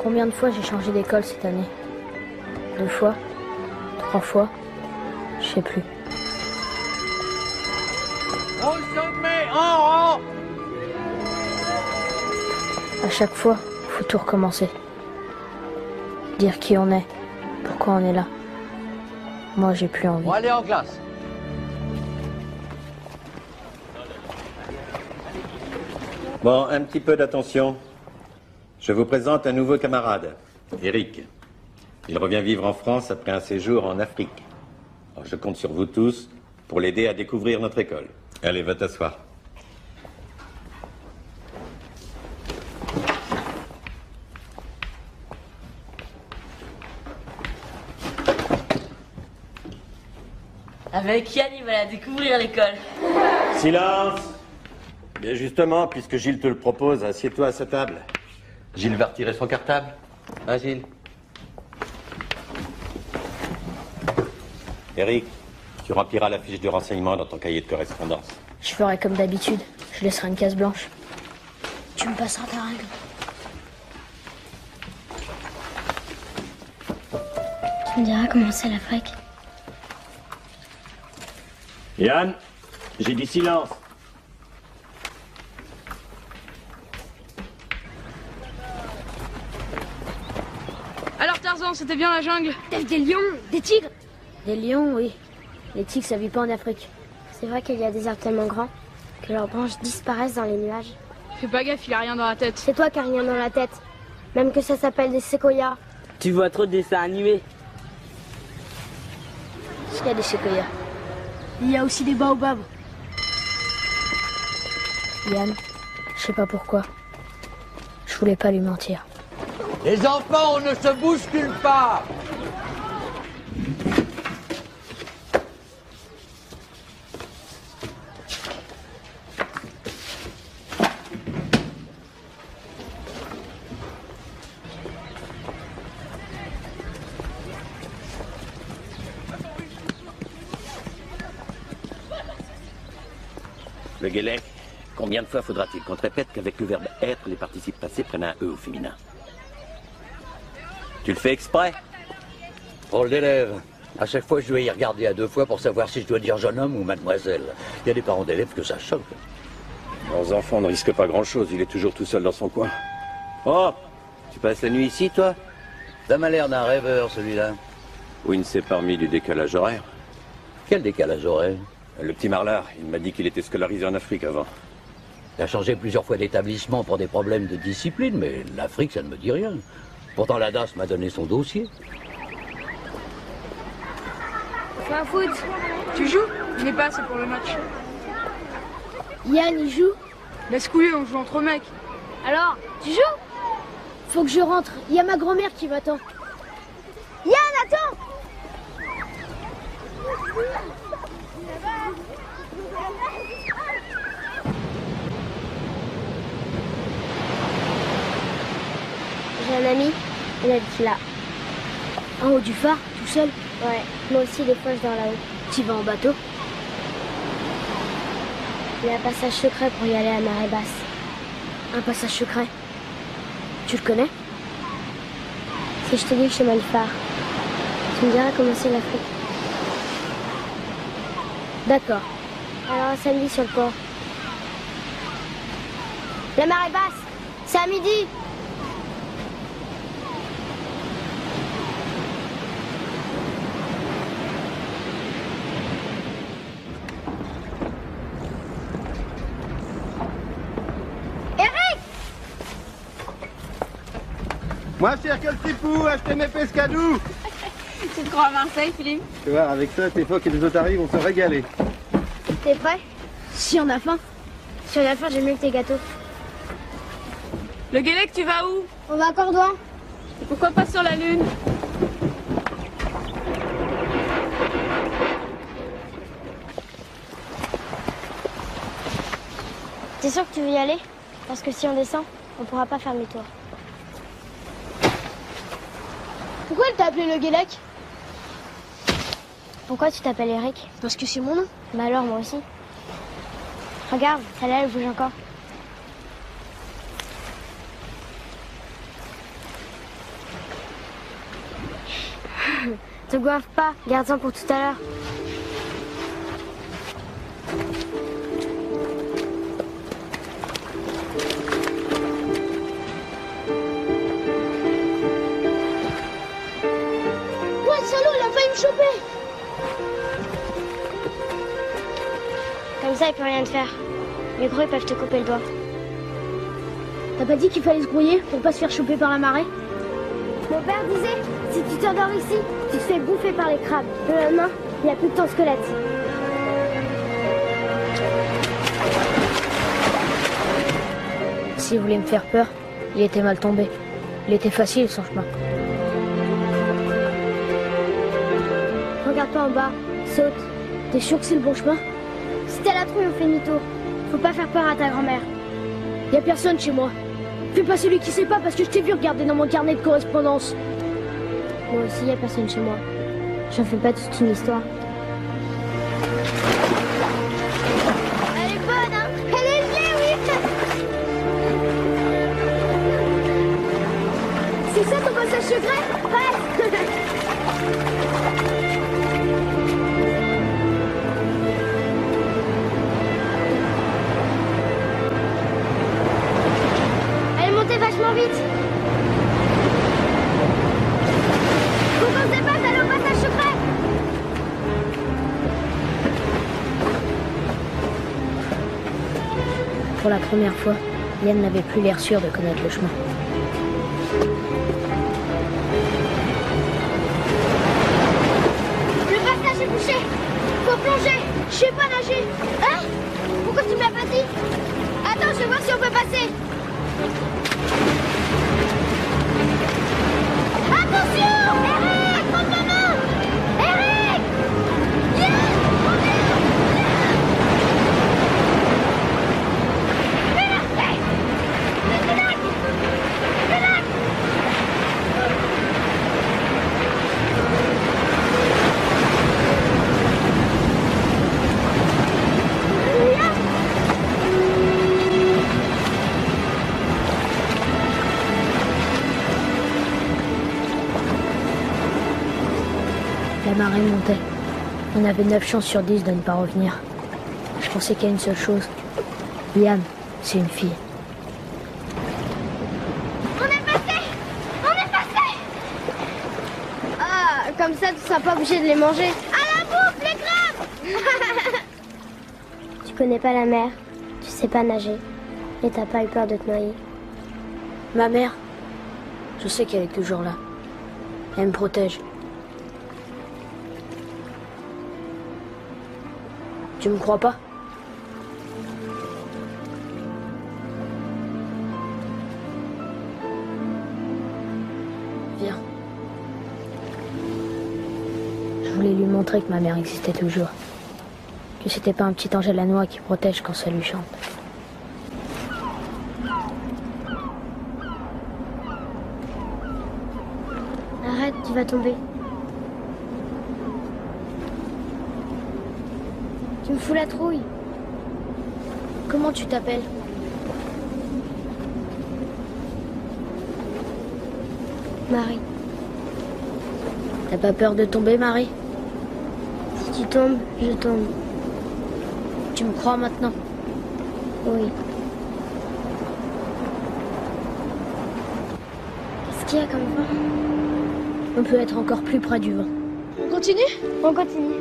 Combien de fois j'ai changé d'école cette année? 2 fois? 3 fois? Je sais plus. Au sommet, en haut! À chaque fois, faut tout recommencer. Dire qui on est, pourquoi on est là. Moi, j'ai plus envie. On va aller en classe. Bon, un petit peu d'attention. Je vous présente un nouveau camarade, Eric. Il revient vivre en France après un séjour en Afrique. Alors, je compte sur vous tous pour l'aider à découvrir notre école. Allez, va t'asseoir. Avec Yann, il va la découvrir l'école. Silence! Bien justement, puisque Gilles te le propose, assieds-toi à sa table. Gilles va retirer son cartable. Hein, Gilles? Eric, tu rempliras la fiche de renseignement dans ton cahier de correspondance. Je ferai comme d'habitude. Je laisserai une case blanche. Tu me passeras ta règle. Tu me diras comment c'est l'Afrique. Yann, j'ai dit silence. Alors Tarzan, c'était bien la jungle? T'as des lions, des tigres? Des lions, oui. Les tigres, ça vit pas en Afrique. C'est vrai qu'il y a des arbres tellement grands que leurs branches disparaissent dans les nuages. Fais pas gaffe, il a rien dans la tête. C'est toi qui as rien dans la tête. Même que ça s'appelle des séquoias. Tu vois trop de dessins animés. Il y a des séquoias. Il y a aussi des baobabs. Yann, je sais pas pourquoi. Je voulais pas lui mentir. Les enfants, on ne se bouscule pas. Le Guélec, combien de fois faudra-t-il qu'on te répète qu'avec le verbe être, les participes passés prennent un E au féminin? Tu le fais exprès? Drôle d'élève. À chaque fois, je dois y regarder à 2 fois pour savoir si je dois dire jeune homme ou mademoiselle. Il y a des parents d'élèves que ça choque. Leurs enfants ne risquent pas grand-chose, il est toujours tout seul dans son coin. Oh, tu passes la nuit ici, toi? Ça m'a l'air d'un rêveur, celui-là. Oui, ne s'est pas remis du décalage horaire. Quel décalage horaire? Le petit Marlard, il m'a dit qu'il était scolarisé en Afrique avant. Il a changé plusieurs fois d'établissement pour des problèmes de discipline, mais l'Afrique, ça ne me dit rien. Pourtant, la DAS m'a donné son dossier. Fais un foot. Tu joues? Je n'ai pas, c'est pour le match. Yann, il joue? Laisse couler, on joue entre mecs. Alors, tu joues? Faut que je rentre. Il y a ma grand-mère qui m'attend. Yann, attends! J'ai un ami, il habite là. En haut du phare, tout seul? Ouais, moi aussi des fois je dors là-haut. Tu vas en bateau? Il y a un passage secret pour y aller à marée basse. Un passage secret? Tu le connais? Si je te dis que je suis mal phare, tu me diras comment c'est l'Afrique. D'accord. Alors un samedi sur le port. La marée basse, c'est à midi. Moi, cher que le tripou, achetez mes pescadous. Tu te crois à Marseille, Philippe? Tu vois, avec ça, tes phoques et les otaries vont se régaler. T'es prêt? Si on a faim. Si on a faim, j'aime mieux que tes gâteaux. Le Guélec, tu vas où? On va à Cordouan. Et pourquoi pas sur la Lune? T'es sûr que tu veux y aller? Parce que si on descend, on pourra pas faire demi-tour. Pourquoi elle t'a appelé le Guélec? Pourquoi tu t'appelles Eric? Parce que c'est mon nom. Bah alors, moi aussi. Regarde, celle-là, elle bouge encore. Te goinfre pas, garde-en pour tout à l'heure. Ouais, le salaud, il a failli me choper. Comme ça, il peut rien te faire. Les gros, ils peuvent te couper le doigt. T'as pas dit qu'il fallait se grouiller pour pas se faire choper par la marée? Mon père disait, si tu t'endors ici, tu te fais bouffer par les crabes. Le lendemain, il n'y a plus de ton squelette. S'il voulait me faire peur, il était mal tombé. Il était facile, son chemin. Regarde-toi en bas, saute. T'es sûr que c'est le bon chemin? Si t'as la trouille, on fait demi-tour. Faut pas faire peur à ta grand-mère. Y a personne chez moi. Fais pas celui qui sait pas parce que je t'ai vu regarder dans mon carnet de correspondance. Moi aussi, y a personne chez moi. J'en fais pas toute une histoire. Elle est bonne, hein? Elle est gelée, oui! C'est ça ton passage secret? Ouais! Elle est montée vachement vite. Faut qu'on se dépasse, aller au passage secret. Pour la première fois, Yann n'avait plus l'air sûr de connaître le chemin. Le passage est bouché! Faut plonger! Je sais pas nager! Hein? Pourquoi tu me l'as pas dit? Attends, je vais voir si on peut passer! Attention! Eric! Prends ma main! Eric! Viens! La marée montait. On avait 9 chances sur 10 de ne pas revenir. Je pensais qu'à une seule chose. Liam, c'est une fille. On est passé! On est passé! Ah, comme ça, tu seras pas obligé de les manger. À la bouffe, les crabes! Tu connais pas la mer, tu sais pas nager, et t'as pas eu peur de te noyer. Ma mère, je sais qu'elle est toujours là. Elle me protège. Tu me crois pas? Viens. Je voulais lui montrer que ma mère existait toujours. Que c'était pas un petit ange à la noix qui protège quand ça lui chante. Arrête, tu vas tomber. Tu me fous la trouille. Comment tu t'appelles? Marie, T'as pas peur de tomber, Marie? si tu tombes, je tombe. Tu me crois maintenant? Oui. Qu'est-ce qu'il y a comme vent? On peut être encore plus près du vent. On continue? On continue.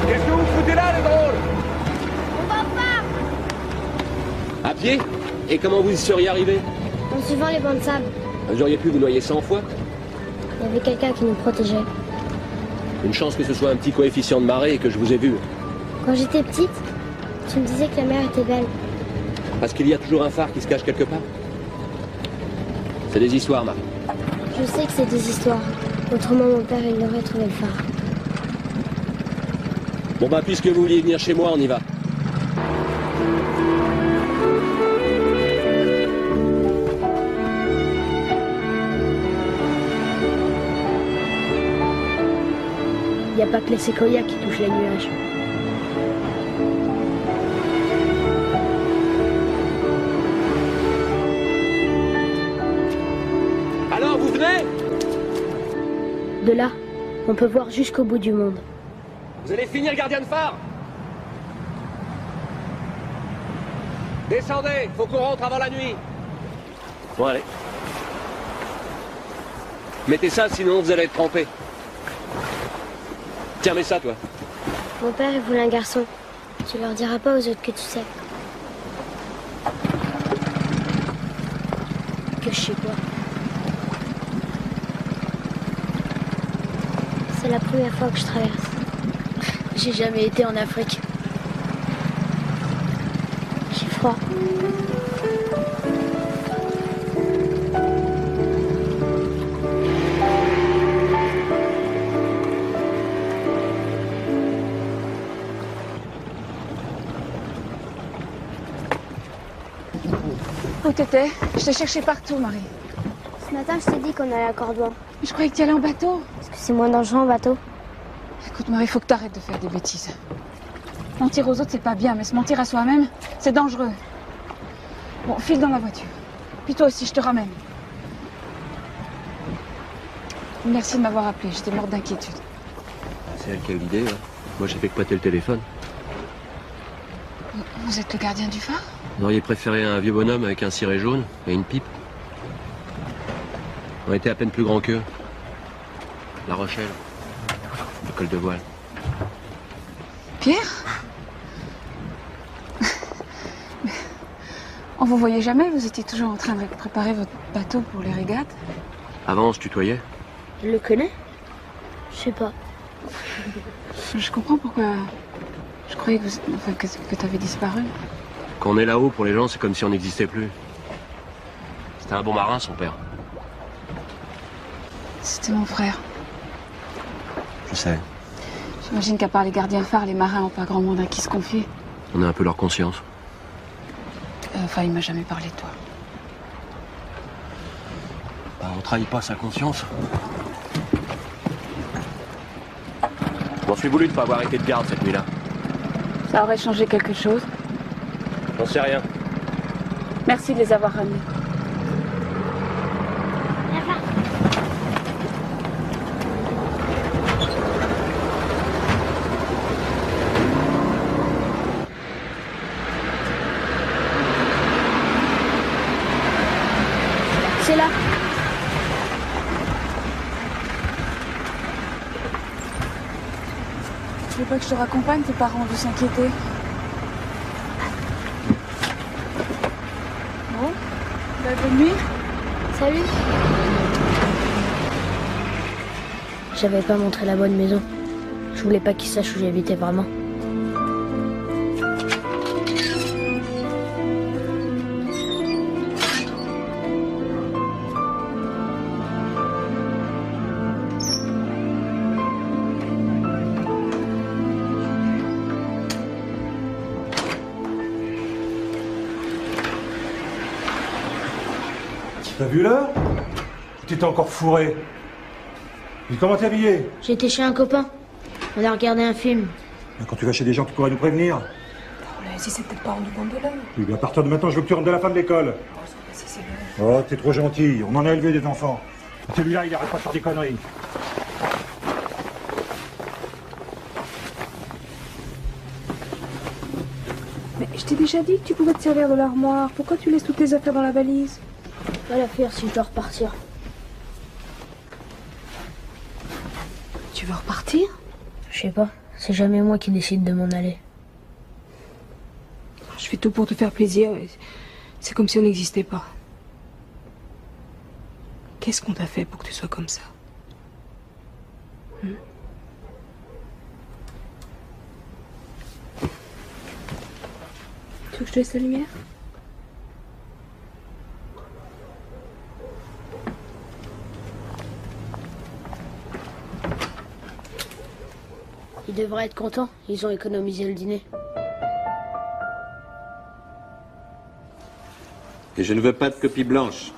Qu'est-ce que vous foutez là, les drôles? On va au phare! À pied? Et comment vous y seriez arrivé? En suivant les bancs de sable, Vous auriez pu vous noyer 100 fois. il y avait quelqu'un qui nous protégeait. Une chance que ce soit un petit coefficient de marée et que je vous ai vu. Quand j'étais petite, tu me disais que la mer était belle. Parce qu'il y a toujours un phare qui se cache quelque part. C'est des histoires, Marie. Je sais que c'est des histoires. Autrement, mon père, il aurait trouvé le phare. Bon bah, puisque vous vouliez venir chez moi, on y va. Il n'y a pas que les séquoias qui touchent les nuages. Alors, vous venez? De là, on peut voir jusqu'au bout du monde. Vous allez finir gardien de phare? Descendez, faut qu'on rentre avant la nuit. Bon, allez. Mettez ça, sinon vous allez être trempé. Tiens, mets ça, toi. Mon père, il voulait un garçon. Tu leur diras pas aux autres que tu sais. Que je sais quoi. C'est la première fois que je traverse. J'ai jamais été en Afrique. J'ai froid. Où t'étais? Je t'ai cherché partout, Marie. Ce matin, je t'ai dit qu'on allait à Cordouan. Mais je croyais que tu allais en bateau. Est-ce que c'est moins dangereux en bateau? Écoute, Marie, il faut que t'arrêtes de faire des bêtises. Mentir aux autres, c'est pas bien, mais se mentir à soi-même, c'est dangereux. Bon, file dans la voiture. Puis toi aussi, je te ramène. Merci de m'avoir appelé, j'étais morte d'inquiétude. C'est elle qui a eu l'idée, hein. Moi, j'ai fait que prêter le téléphone. Vous êtes le gardien du phare? Vous auriez préféré un vieux bonhomme avec un ciré jaune et une pipe? On était à peine plus grand qu'eux. La Rochelle. Le col de voile. Pierre? On vous voyait jamais, vous étiez toujours en train de préparer votre bateau pour les régates. Avant, on se tutoyait. Je le connais? Je sais pas. Je comprends pourquoi... Je croyais que t'avais disparu. Quand on est là-haut, pour les gens, c'est comme si on n'existait plus. C'était un bon marin, son père. C'était mon frère. Je sais. J'imagine qu'à part les gardiens de phare, les marins n'ont pas grand monde à qui se confier. On a un peu leur conscience. Enfin, il m'a jamais parlé de toi. Bah, on trahit pas sa conscience. Je m'en suis voulu de pas avoir été de garde cette nuit-là. Ça aurait changé quelque chose. J'en sais rien. Merci de les avoir ramenés. C'est là. Tu veux pas que je te raccompagne? Tes parents ont dû s'inquiéter. Bon, bonne nuit. Salut. J'avais pas montré la bonne maison. Je voulais pas qu'ils sachent où j'habitais vraiment. T'as vu l'heure? T'étais encore fourré. Et comment t'es habillé? J'étais chez un copain. On a regardé un film. Quand tu vas chez des gens qui pourraient nous prévenir. Si c'est peut-être pas rendu compte de l'heure. Oui, bien à partir de maintenant, je veux que tu rentres de la fin de l'école. Oh, t'es trop gentil. On en a élevé des enfants. Celui-là, il arrête pas de faire des conneries. Mais je t'ai déjà dit que tu pouvais te servir de l'armoire. Pourquoi tu laisses toutes tes affaires dans la valise? Pas la faire si je dois repartir. Tu veux repartir? Je sais pas. C'est jamais moi qui décide de m'en aller. Je fais tout pour te faire plaisir. C'est comme si on n'existait pas. Qu'est-ce qu'on t'a fait pour que tu sois comme ça? Tu veux que je te laisse la lumière? Ils devraient être contents. Ils ont économisé le dîner. Et je ne veux pas de copie blanche.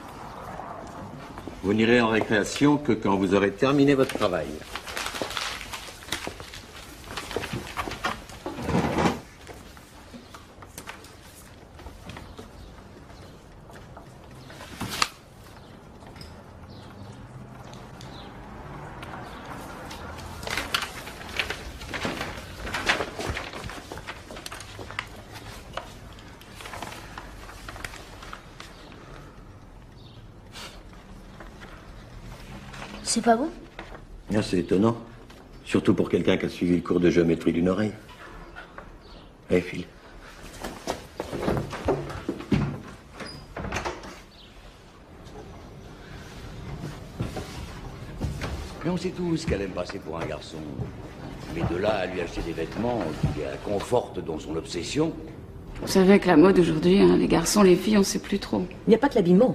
Vous n'irez en récréation que quand vous aurez terminé votre travail. C'est pas bon? Ah, c'est étonnant. Surtout pour quelqu'un qui a suivi le cours de géométrie d'une oreille. Allez, file. Mais on sait tous qu'elle aime passer pour un garçon. Mais de là à lui acheter des vêtements qui la confortent dans son obsession... Vous savez que la mode aujourd'hui, hein, les garçons, les filles, on sait plus trop. Il n'y a pas que l'habillement.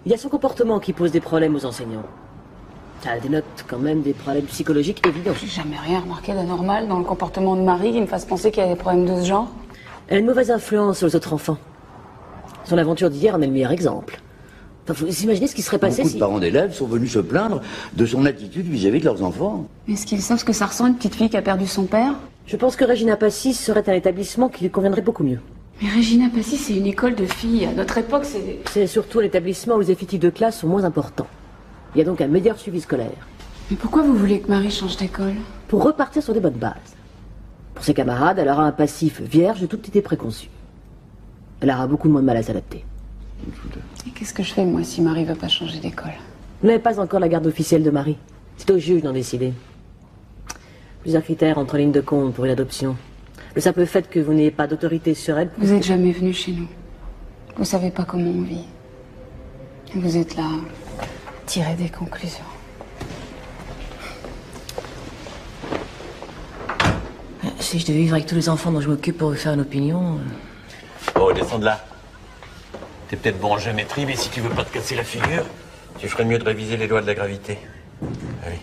Il y a son comportement qui pose des problèmes aux enseignants. Ça dénote quand même des problèmes psychologiques évidents. J'ai jamais rien remarqué d'anormal dans le comportement de Marie qui me fasse penser qu'il y a des problèmes de ce genre. Elle a une mauvaise influence sur les autres enfants. Son aventure d'hier en est le meilleur exemple. Enfin, vous imaginez ce qui serait passé Beaucoup si... de parents d'élèves sont venus se plaindre de son attitude vis-à-vis de leurs enfants. Est-ce qu'ils savent ce que ça ressent une petite fille qui a perdu son père? Je pense que Regina Passis serait un établissement qui lui conviendrait beaucoup mieux. Mais Regina Passis, c'est une école de filles. À notre époque, c'est... C'est surtout un établissement où les effectifs de classe sont moins importants. Il y a donc un meilleur suivi scolaire. Mais pourquoi vous voulez que Marie change d'école? Pour repartir sur des bonnes bases. Pour ses camarades, elle aura un passif vierge de toute idée préconçue. Elle aura beaucoup moins de mal à s'adapter. Et qu'est-ce que je fais, moi, si Marie veut pas changer d'école? Vous n'avez pas encore la garde officielle de Marie. C'est au juge d'en décider. Plusieurs critères entrent en ligne de compte pour une adoption. Le simple fait que vous n'ayez pas d'autorité sur elle... Vous êtes jamais venu chez nous. Vous savez pas comment on vit. Vous êtes là, tirer des conclusions. Si je devais vivre avec tous les enfants dont je m'occupe pour vous faire une opinion... Oh, descends de là. T'es peut-être bon en géométrie, mais si tu veux pas te casser la figure, tu ferais mieux de réviser les lois de la gravité. Allez.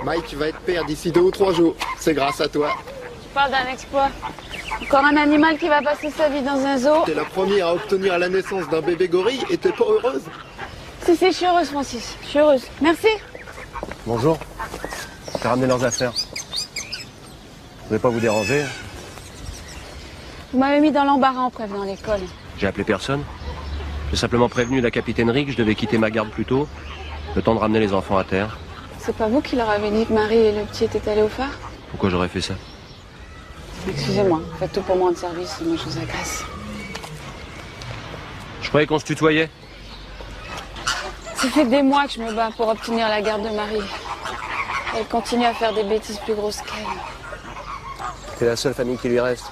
Mike va être père d'ici 2 ou 3 jours. C'est grâce à toi. Tu parles d'un exploit. Encore un animal qui va passer sa vie dans un zoo. T'es la première à obtenir la naissance d'un bébé gorille et t'es pas heureuse? Si, je suis heureuse, Francis. Je suis heureuse. Merci. Bonjour. J'ai ramené leurs affaires. Je ne vais pas vous déranger. Vous m'avez mis dans l'embarras en prévenant l'école. J'ai appelé personne. J'ai simplement prévenu la capitainerie que je devais quitter ma garde plus tôt, le temps de ramener les enfants à terre. C'est pas vous qui leur avez dit que Marie et le petit étaient allés au phare? Pourquoi j'aurais fait ça? Excusez-moi, faites tout pour moi de service, moi je vous agresse. Je croyais qu'on se tutoyait. Ça fait des mois que je me bats pour obtenir la garde de Marie. Elle continue à faire des bêtises plus grosses qu'elle. T'es la seule famille qui lui reste.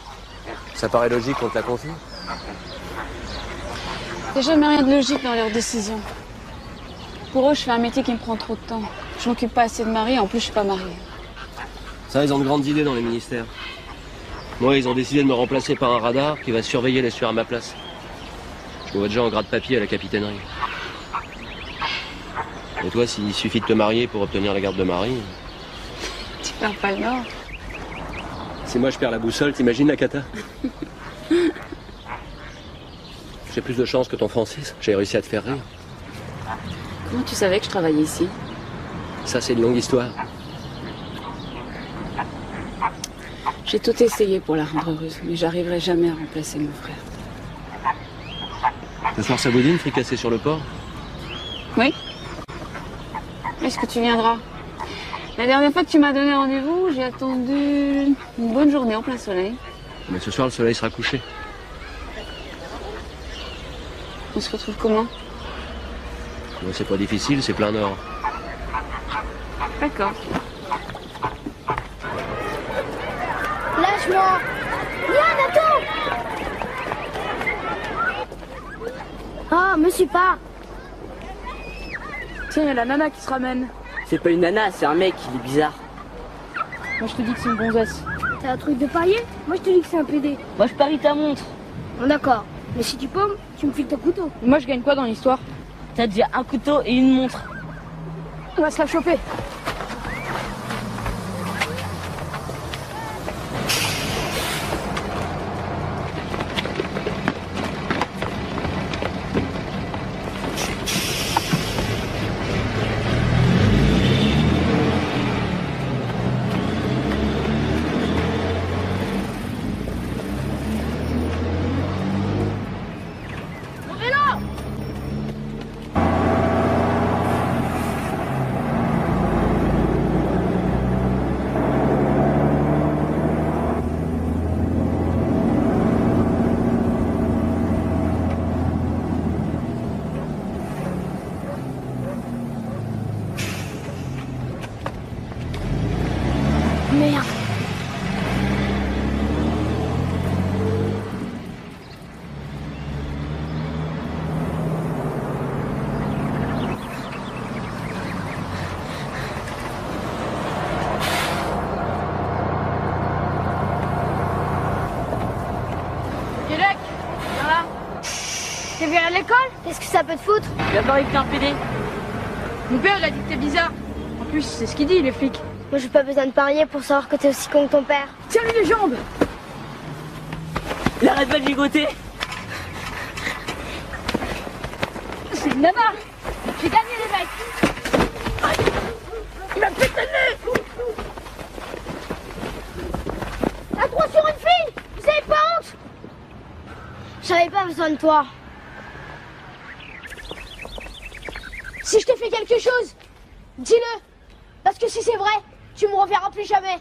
Ça paraît logique qu'on te la confie. Il n'y a jamais rien de logique dans leurs décisions. Pour eux, je fais un métier qui me prend trop de temps. Je m'occupe pas assez de Marie, en plus je suis pas mariée. Ça, ils ont de grandes idées dans les ministères. Moi, ils ont décidé de me remplacer par un radar qui va surveiller les sueurs à ma place. Je me vois déjà en grade papier à la capitainerie. Et toi, s'il suffit de te marier pour obtenir la garde de Marie... Tu perds pas le nord. Si moi je perds la boussole, t'imagines la cata? J'ai plus de chance que ton Francis. J'ai réussi à te faire rire. Comment tu savais que je travaillais ici? Ça, c'est une longue histoire. J'ai tout essayé pour la rendre heureuse, mais j'arriverai jamais à remplacer mon frère. Ce soir, ça vous dit une fricassée sur le port? Oui. Est-ce que tu viendras? La dernière fois que tu m'as donné rendez-vous, j'ai attendu une bonne journée en plein soleil. Mais ce soir, le soleil sera couché. On se retrouve comment? Bon, c'est pas difficile, c'est plein nord. D'accord. Lâche-moi. Yann, attends. Oh, me suis pas. Tiens, il y a la nana qui se ramène. C'est pas une nana, c'est un mec, il est bizarre. Moi je te dis que c'est une gonzesse. T'as un truc de parier? Moi je te dis que c'est un PD. Moi je parie ta montre. Bon d'accord, mais si tu pommes, tu me files ton couteau. Moi je gagne quoi dans l'histoire? T'as déjà un couteau et une montre. On va se la choper. l'école? Qu'est-ce que ça peut te foutre? Il a parié que t'es un PD. Mon père, il a dit que t'es bizarre. En plus, c'est ce qu'il dit, les flics. Moi, j'ai pas besoin de parier pour savoir que t'es aussi con que ton père. Tiens-lui les jambes! Il arrête pas de gigoter. C'est une nana! J'ai gagné, les mecs! Il m'a pété le nez! À 3 sur une fille! Vous avez pas honte? J'avais pas besoin de toi. Si je te fais quelque chose, dis-le! Parce que si c'est vrai, tu me reverras plus jamais.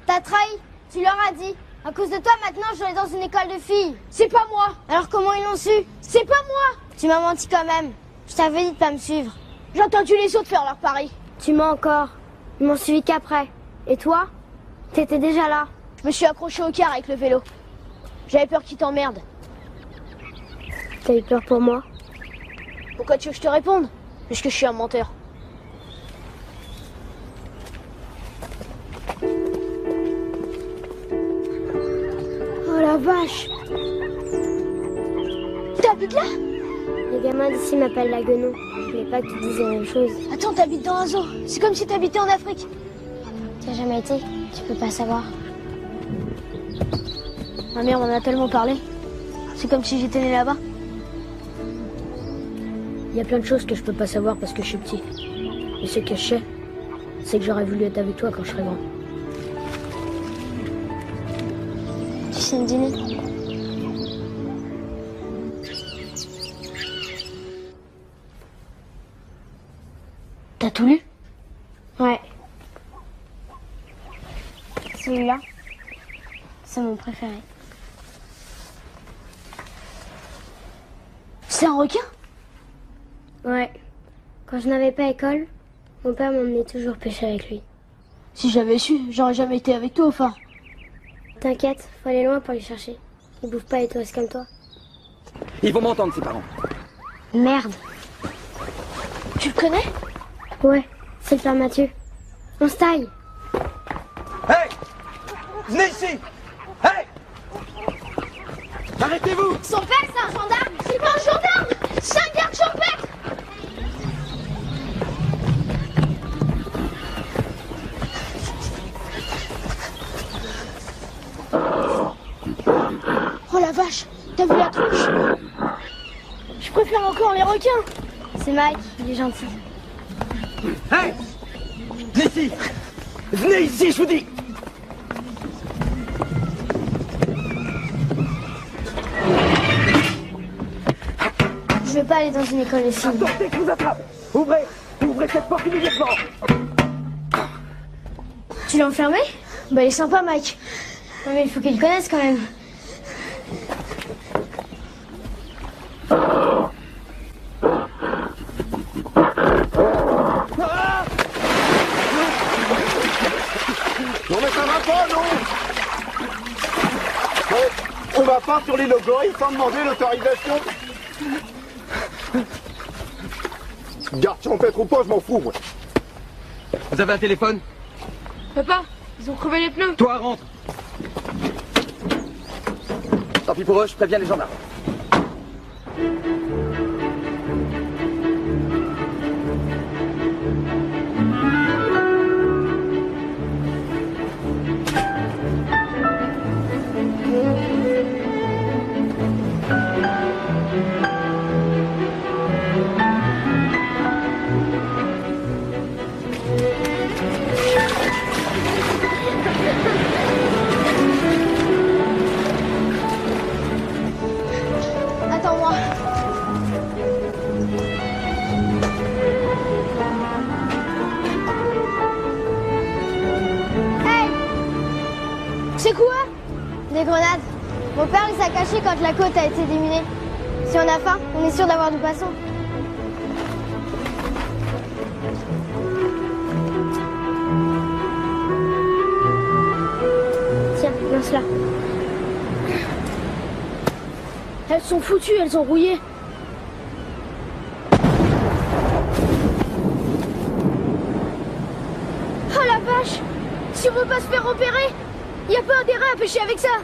T'as trahi, tu leur as dit. À cause de toi, maintenant, je vais dans une école de filles. C'est pas moi! Alors comment ils l'ont su? C'est pas moi! Tu m'as menti quand même. Je t'avais dit de pas me suivre. J'ai entendu les autres faire leur pari. Tu mens encore. Ils m'ont suivi qu'après. Et toi? T'étais déjà là. Je me suis accroché au car avec le vélo. J'avais peur qu'ils t'emmerdent. T'as eu peur pour moi? Pourquoi tu veux que je te réponde? Parce que je suis un menteur. Oh la vache! T'habites là? Les gamins d'ici m'appellent la guenon. Je voulais pas que tu dises la même chose. Attends, t'habites dans un zoo. C'est comme si t'habitais en Afrique. Tu as jamais été? Tu peux pas savoir. Ma mère m'en a tellement parlé. C'est comme si j'étais né là-bas. Il y a plein de choses que je peux pas savoir parce que je suis petit. Et ce que je sais, c'est que j'aurais voulu être avec toi quand je serais grand. Tu sais me dîner? T'as tout lu? Ouais. Celui-là, c'est mon préféré. C'est un requin? Ouais. Quand je n'avais pas école, mon père m'emmenait toujours pêcher avec lui. Si j'avais su, j'aurais jamais été avec toi au phare. T'inquiète, faut aller loin pour les chercher. Ils bouffent pas les touristes comme toi. Ils vont m'entendre, ses parents. Merde. Tu le connais? Ouais, c'est le père Mathieu. On se taille. Hey! Venez ici! Hey! Arrêtez-vous! Son père, c'est un gendarme. C'est pas un gendarme, c'est un garde champêtre. Oh la vache, t'as vu la tronche? Je préfère encore les requins. C'est Mike, il est gentil. Hey! Venez ici! Venez ici, je vous dis! Je veux pas aller dans une école de filles. Attendez que je vous attrape! Ouvrez cette porte immédiatement! Tu l'as enfermé? Bah il est sympa, Mike. Non mais il faut qu'il connaisse quand même. Non mais ça va pas, non? On va pas sur les logos sans demander l'autorisation. Garde champêtre ou pas, je m'en fous, moi. Vous avez un téléphone? Papa, ils ont crevé les pneus. Toi, rentre! Tant pis pour eux, je préviens les gendarmes. Attends-moi. Hey! C'est quoi? Des grenades. Mon père les a cachées quand la côte a été déminée. Si on a faim, on est sûr d'avoir du poisson. Tiens, lance-la. Elles sont foutues, elles ont rouillé. Oh la vache! Si on veut pas se faire repérer, y a pas intérêt à pêcher avec ça.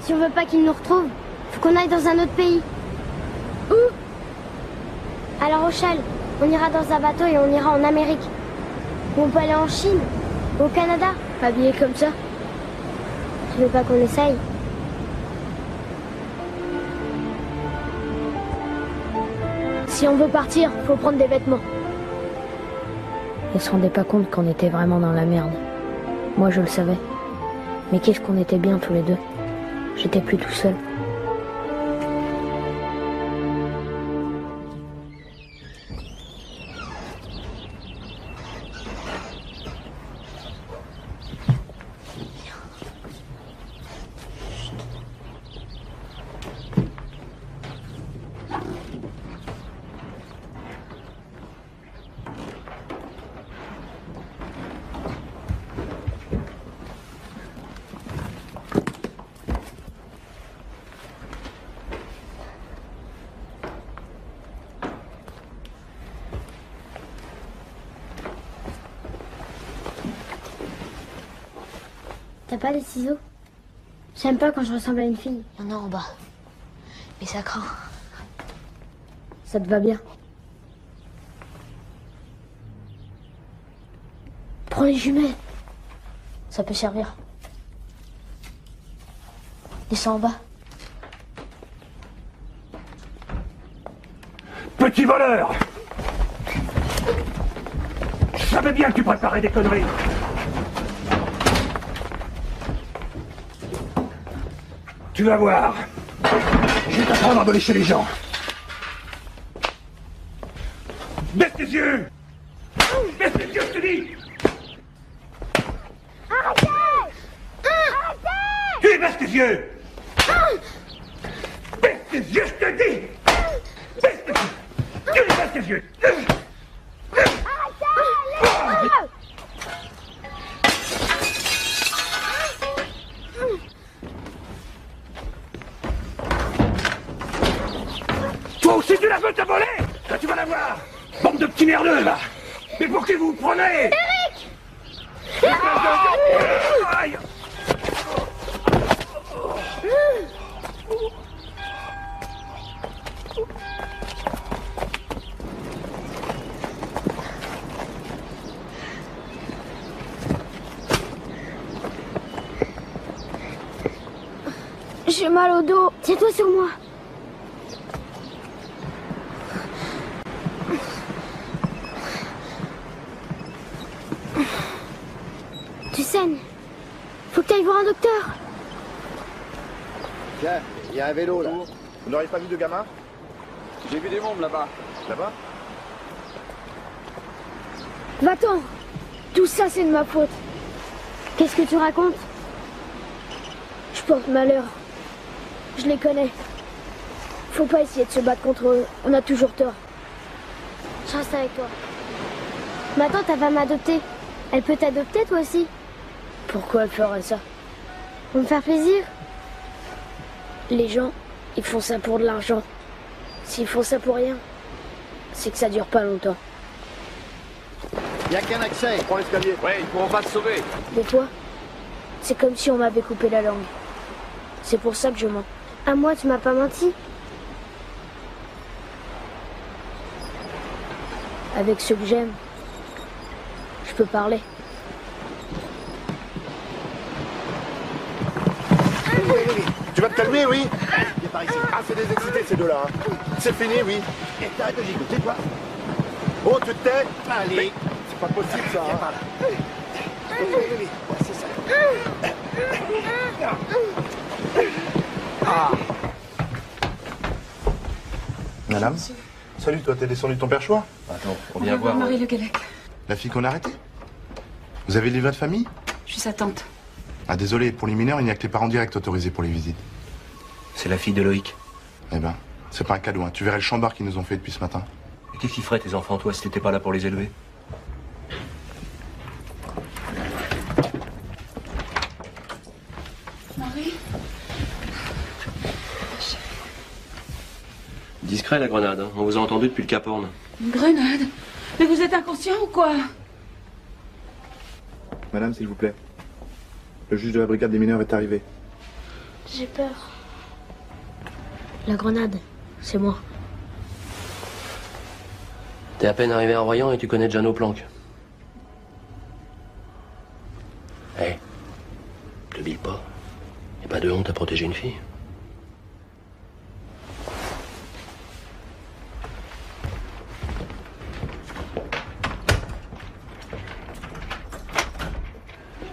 Si on veut pas qu'ils nous retrouvent, faut qu'on aille dans un autre pays. Où? À La Rochelle, on ira dans un bateau et on ira en Amérique. Ou on peut aller en Chine, ou au Canada, habillé comme ça. Tu veux pas qu'on essaye? Si on veut partir, faut prendre des vêtements. Ils se rendaient pas compte qu'on était vraiment dans la merde. Moi, je le savais. Mais qu'est-ce qu'on était bien tous les deux. J'étais plus tout seul. T'as pas des ciseaux? J'aime pas quand je ressemble à une fille. Il y en a en bas. Mais ça craint. Ça te va bien. Prends les jumelles. Ça peut servir. Descends en bas. Petit voleur! Je savais bien que tu préparais des conneries. Tu vas voir. Je vais t'apprendre à voler chez les gens. Baisse tes yeux! Baisse tes yeux, je te dis! Arrêtez! Arrêtez! Tu baisse tes yeux! Baisse tes yeux, je te dis! Baisse tes yeux! Tu baisse tes yeux! Toi aussi tu la veux te voler? Là tu vas la voir! Bande de petits merdeux là! Mais pour qui vous vous prenez? Eric! Aïe! J'ai mal au dos. Tiens-toi sur moi. Tu saignes. Faut que t'ailles voir un docteur. Tiens, il y a un vélo là. Vous n'auriez pas vu de gamin? J'ai vu des mômes là-bas. Là-bas? Va-t'en. Tout ça, c'est de ma faute. Qu'est-ce que tu racontes? Je porte malheur. Je les connais. Faut pas essayer de se battre contre eux. On a toujours tort. Je reste avec toi. Ma tante, elle va m'adopter. Elle peut t'adopter, toi aussi? Pourquoi elle ferait ça? Pour me faire plaisir? Les gens, ils font ça pour de l'argent. S'ils font ça pour rien, c'est que ça dure pas longtemps. Il n'y a qu'un accès, prends l'escalier. Ouais, ils pourront pas te sauver. Des fois, c'est comme si on m'avait coupé la langue. C'est pour ça que je mens. À moi, tu m'as pas menti. Avec ceux que j'aime, je peux parler. Tu vas te calmer, oui? Viens par ici. Ah, c'est des excités ces deux-là. Hein. C'est fini, oui. Et t'arrêtes de gigoter, toi. Oh, tu te tais? Allez. C'est pas possible, ça. Viens par là. Oui. Ouais, c'est ça. Ah. Madame? Salut, toi, t'es descendu de ton perchoir? Attends, on vient voir. Marie Le Guélec. La fille qu'on a arrêtée? Vous avez le livret de famille? Je suis sa tante. Ah, désolé, pour les mineurs, il n'y a que les parents directs autorisés pour les visites. C'est la fille de Loïc. Eh ben, c'est pas un cadeau, hein. Tu verrais le chambard qu'ils nous ont fait depuis ce matin. Et qu'est-ce qu'ils feraient tes enfants, toi, si t'étais pas là pour les élever? Marie? Discret la grenade, hein. On vous a entendu depuis le Cap Horn. Une grenade? Mais vous êtes inconscient ou quoi? Madame, s'il vous plaît. Le juge de la brigade des mineurs est arrivé. J'ai peur. La grenade, c'est moi. T'es à peine arrivé à Royan et tu connais déjà nos planques. Hé, hey, te bille pas. Y'a pas de honte à protéger une fille.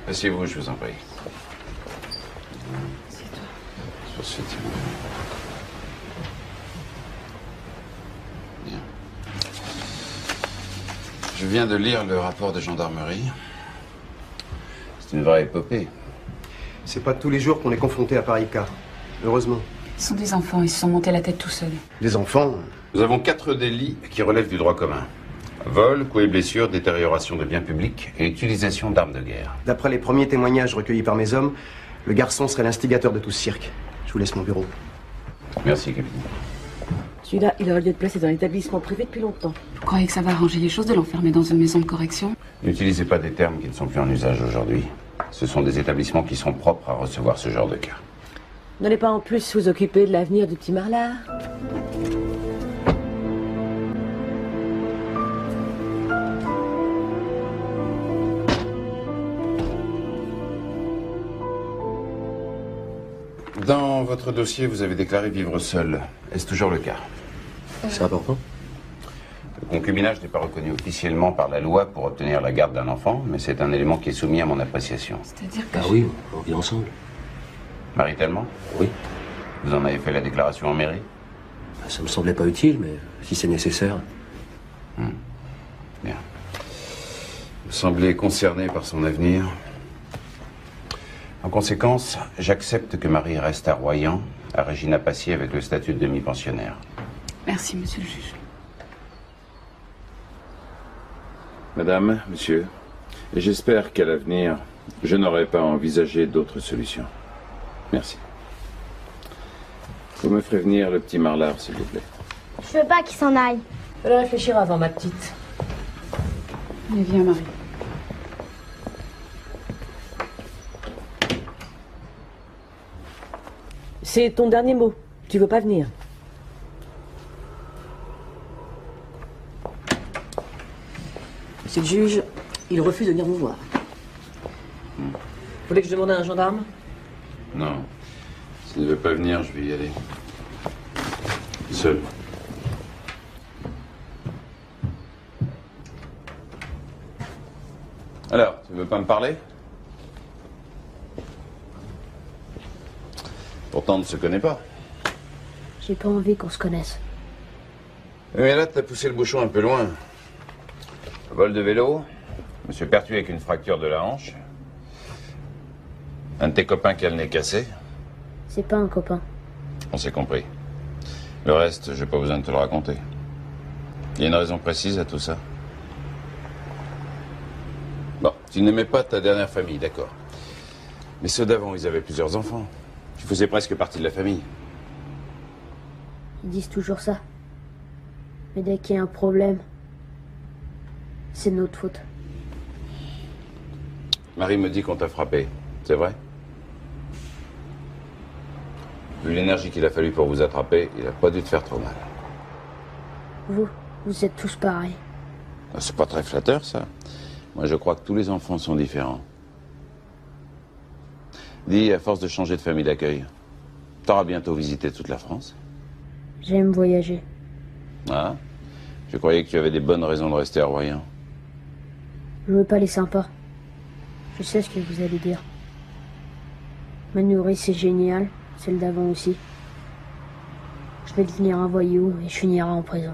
Asseyez-vous, je vous en prie. Sur ce type. Bien. Je viens de lire le rapport de gendarmerie. C'est une vraie épopée. C'est pas tous les jours qu'on est confronté à pareil cas. Heureusement. Ce sont des enfants, ils se sont montés la tête tout seuls. Des enfants? Nous avons 4 délits qui relèvent du droit commun. Vol, coups et blessures, détérioration de biens publics et utilisation d'armes de guerre. D'après les premiers témoignages recueillis par mes hommes, le garçon serait l'instigateur de tout ce cirque. Je vous laisse mon bureau. Merci, capitaine. Celui-là, il aurait dû être placé dans l'établissement privé depuis longtemps. Vous croyez que ça va arranger les choses de l'enfermer dans une maison de correction? N'utilisez pas des termes qui ne sont plus en usage aujourd'hui. Ce sont des établissements qui sont propres à recevoir ce genre de cas. N'allez pas en plus vous occuper de l'avenir du petit Marlard. Dans votre dossier, vous avez déclaré vivre seul. Est-ce toujours le cas? C'est important. Le concubinage n'est pas reconnu officiellement par la loi pour obtenir la garde d'un enfant, mais c'est un élément qui est soumis à mon appréciation. C'est-à-dire que... Ah oui, on vit ensemble. Maritalement? Oui. Vous en avez fait la déclaration en mairie? Ça me semblait pas utile, mais si c'est nécessaire. Bien. Vous semblez concerné par son avenir. En conséquence, j'accepte que Marie reste à Royan, à Régina Passier avec le statut de demi-pensionnaire. Merci, monsieur le juge. Madame, monsieur, j'espère qu'à l'avenir, je n'aurai pas à envisager d'autres solutions. Merci. Vous me ferez venir le petit Marlard, s'il vous plaît. Je veux pas qu'il s'en aille. Je vais réfléchir avant, ma petite. Mais viens, Marie. C'est ton dernier mot. Tu veux pas venir? Monsieur le juge, il refuse de venir vous voir. Vous voulez que je demande à un gendarme? Non. S'il ne veut pas venir, je vais y aller. Seul. Alors, tu veux pas me parler? Pourtant, on ne se connaît pas. J'ai pas envie qu'on se connaisse. Mais là, t'as poussé le bouchon un peu loin. Vol de vélo, monsieur Pertuis avec une fracture de la hanche, un de tes copains qui a le nez cassé. C'est pas un copain. On s'est compris. Le reste, j'ai pas besoin de te le raconter. Il y a une raison précise à tout ça. Bon, tu n'aimais pas ta dernière famille, d'accord. Mais ceux d'avant, ils avaient plusieurs enfants. Tu faisais presque partie de la famille. Ils disent toujours ça. Mais dès qu'il y a un problème, c'est de notre faute. Marie me dit qu'on t'a frappé. C'est vrai? Vu l'énergie qu'il a fallu pour vous attraper, il a pas dû te faire trop mal. Vous êtes tous pareils. C'est pas très flatteur, ça. Moi, je crois que tous les enfants sont différents. Dis, à force de changer de famille d'accueil, t'auras bientôt visité toute la France? J'aime voyager. Ah? Je croyais que tu avais des bonnes raisons de rester à Royan. Je veux pas les sympas. Je sais ce que vous allez dire. Ma nourrice, c'est génial. Celle d'avant aussi. Je vais devenir un voyou et je finirai en prison.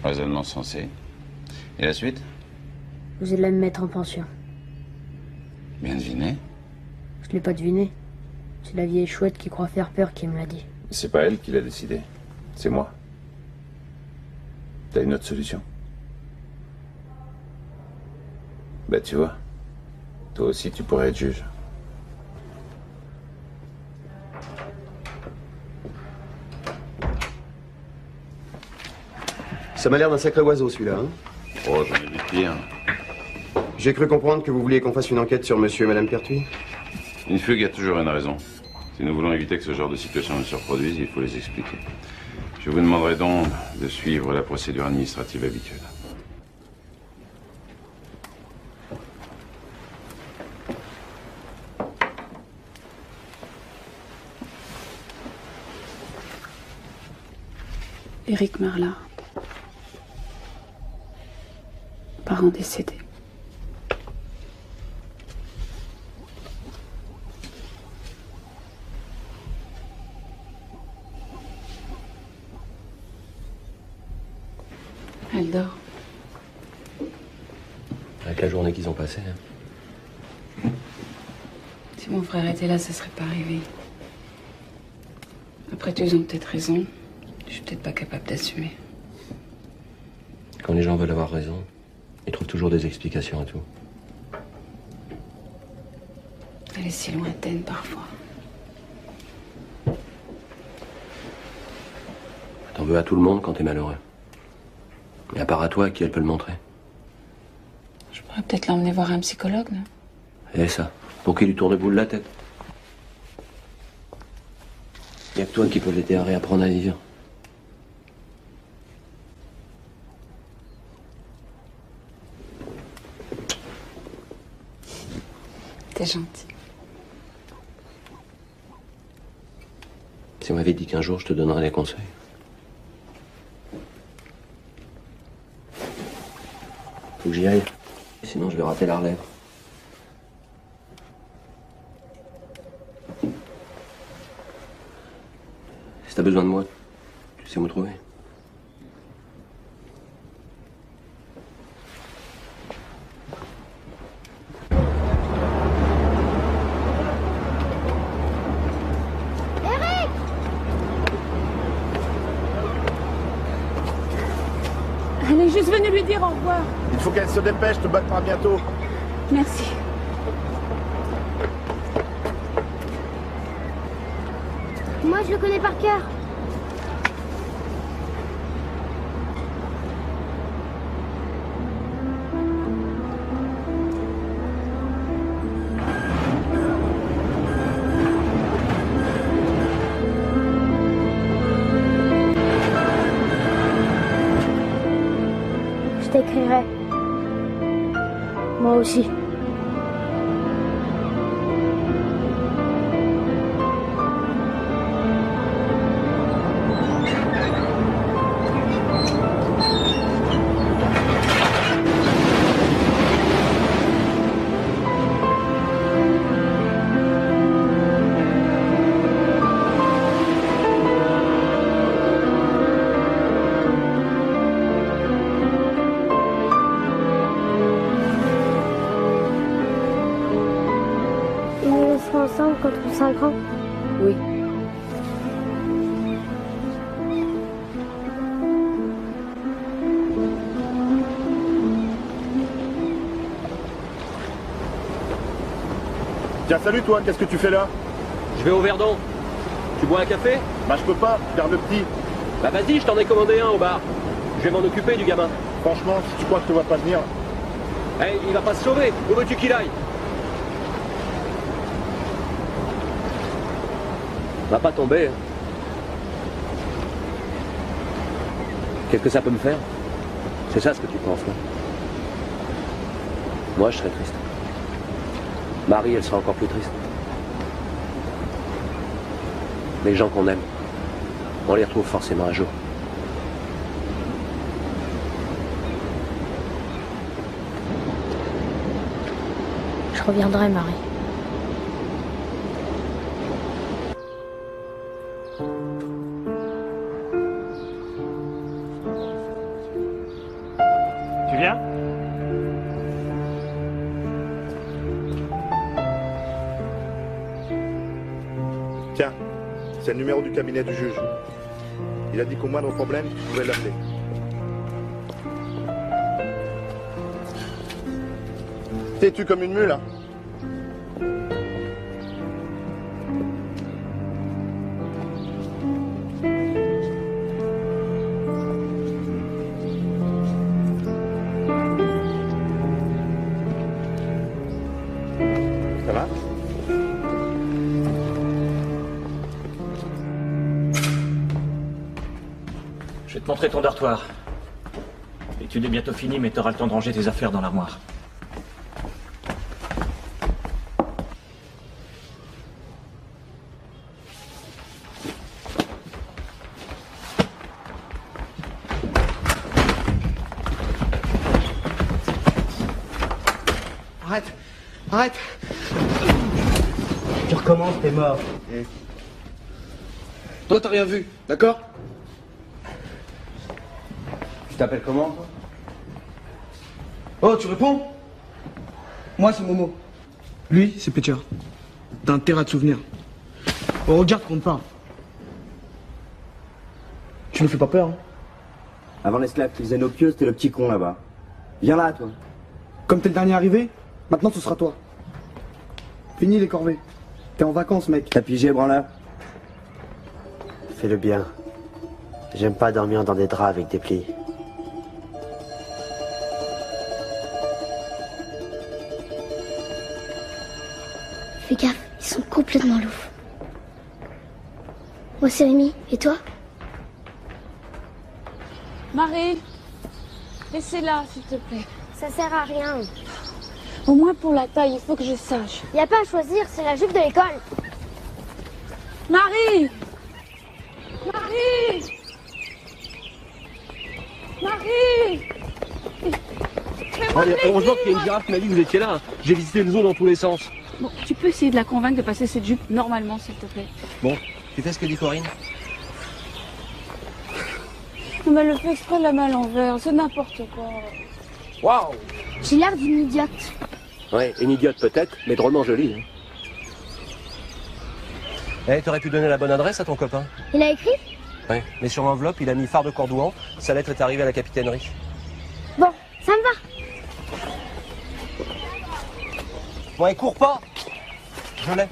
Raisonnement sensé. Et la suite? Vous allez me mettre en pension. Bien deviné. Je l'ai pas deviné. C'est la vieille chouette qui croit faire peur qui me l'a dit. C'est pas elle qui l'a décidé. C'est moi. T'as une autre solution? Bah tu vois, toi aussi tu pourrais être juge. Ça m'a l'air d'un sacré oiseau celui-là, hein? Oh, j'en ai vu pire. J'ai cru comprendre que vous vouliez qu'on fasse une enquête sur monsieur et madame Pertuis. Une fugue a toujours une raison. Si nous voulons éviter que ce genre de situation ne se reproduise, il faut les expliquer. Je Je vous demanderai donc de suivre la procédure administrative habituelle. Éric Marlin. Parent décédé. Elle dort. Avec la journée qu'ils ont passée. Hein. Si mon frère était là, ça serait pas arrivé. Après tout, ils ont peut-être raison. Je suis peut-être pas capable d'assumer. Quand les gens veulent avoir raison, ils trouvent toujours des explications à tout. Elle est si lointaine parfois. T'en veux à tout le monde quand t'es malheureux. Mais à part à toi, à qui elle peut le montrer? Je pourrais peut-être l'emmener voir un psychologue, non? Et ça, pour qu'il lui tourne le bout de la tête. Y a que toi qui peux l'aider à réapprendre à vivre. T'es gentil. Si on m'avait dit qu'un jour je te donnerais des conseils. Faut que j'y aille. Sinon je vais rater la relève. Si t'as besoin de moi, tu sais où me trouver. Elle est juste venue lui dire au revoir. Il faut qu'elle se dépêche, te battra bientôt. Merci. Moi, je le connais par cœur. Je t'écrirai. Moi aussi. Ensemble quand on sera grand? Oui. Tiens, salut toi, qu'est-ce que tu fais là? Je vais au Verdon. Tu bois un café? Bah je peux pas, garde le petit. Bah vas-y, je t'en ai commandé un au bar. Je vais m'en occuper du gamin. Franchement, si tu crois que je te vois pas venir... Hey, il va pas se sauver. Où veux-tu qu'il aille? Va pas tomber. Qu'est-ce que ça peut me faire? C'est ça ce que tu penses, non? Moi, je serais triste. Marie, elle sera encore plus triste. Les gens qu'on aime, on les retrouve forcément un jour. Je reviendrai, Marie. Tu viens? Tiens, c'est le numéro du cabinet du juge. Il a dit qu'au moindre problème, tu pouvais l'appeler. T'es-tu comme une mule, hein? Ça va? montrer ton dortoir. L'étude est bientôt finie, mais t'auras le temps de ranger tes affaires dans l'armoire. Arrête! Arrête! Tu recommences, t'es mort. Toi, t'as rien vu, d'accord? Tu t'appelles comment, toi? Oh, tu réponds? Moi, c'est Momo. Lui, c'est Peter. T'as intérêt à te souvenir. Oh, regarde qu'on te parle. Tu nous fais pas peur, hein? Avant l'esclave qui faisait nos pieux, c'était le petit con là-bas. Viens là, toi. Comme t'es le dernier arrivé, maintenant ce sera toi. Fini les corvées. T'es en vacances, mec. T'as pigé, branleur? Fais le bien. J'aime pas dormir dans des draps avec des plis. Fais gaffe, ils sont complètement loups. Moi, c'est Rémi. Et toi? Marie, laissez-la, s'il te plaît. Ça sert à rien. Au moins pour la taille, il faut que je sache. Y a pas à choisir, c'est la jupe de l'école. Marie! Marie! Marie! Heureusement qu'il y a une girafe qui m'a dit que vous étiez là. J'ai visité le zoo dans tous les sens. Bon, tu peux essayer de la convaincre de passer cette jupe normalement, s'il te plaît. Bon, tu fais ce que dit Corinne? Non, mais elle le fait exprès de la main à l'envers, c'est n'importe quoi. Waouh! J'ai l'air d'une idiote. Ouais, une idiote peut-être, mais drôlement jolie. Hein. Eh, t'aurais pu donner la bonne adresse à ton copain? Il a écrit? Ouais, mais sur l'enveloppe, il a mis phare de Cordouan. Sa lettre est arrivée à la capitainerie. Bon, ça me va. Ouais, cours pas! Je l'ai.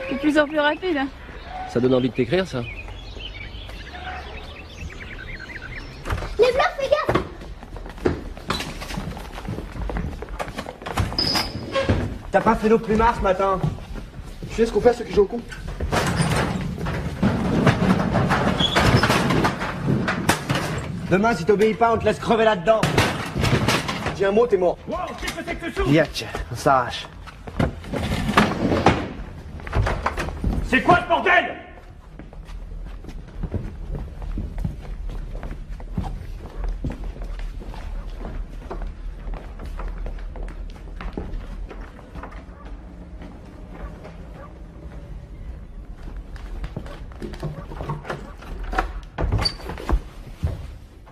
C'est de plus en plus rapide. Hein. Ça donne envie de t'écrire, ça? Les blancs, fais gaffe! T'as pas fait nos plumards ce matin. Tu sais ce qu'on fait à ceux qui jouent au con? Demain, si t'obéis pas, on te laisse crever là-dedans. Dis un mot, t'es mort. Wow, qu'est-ce que c'est que ce souffle? Yac, on s'arrache. C'est quoi ce bordel?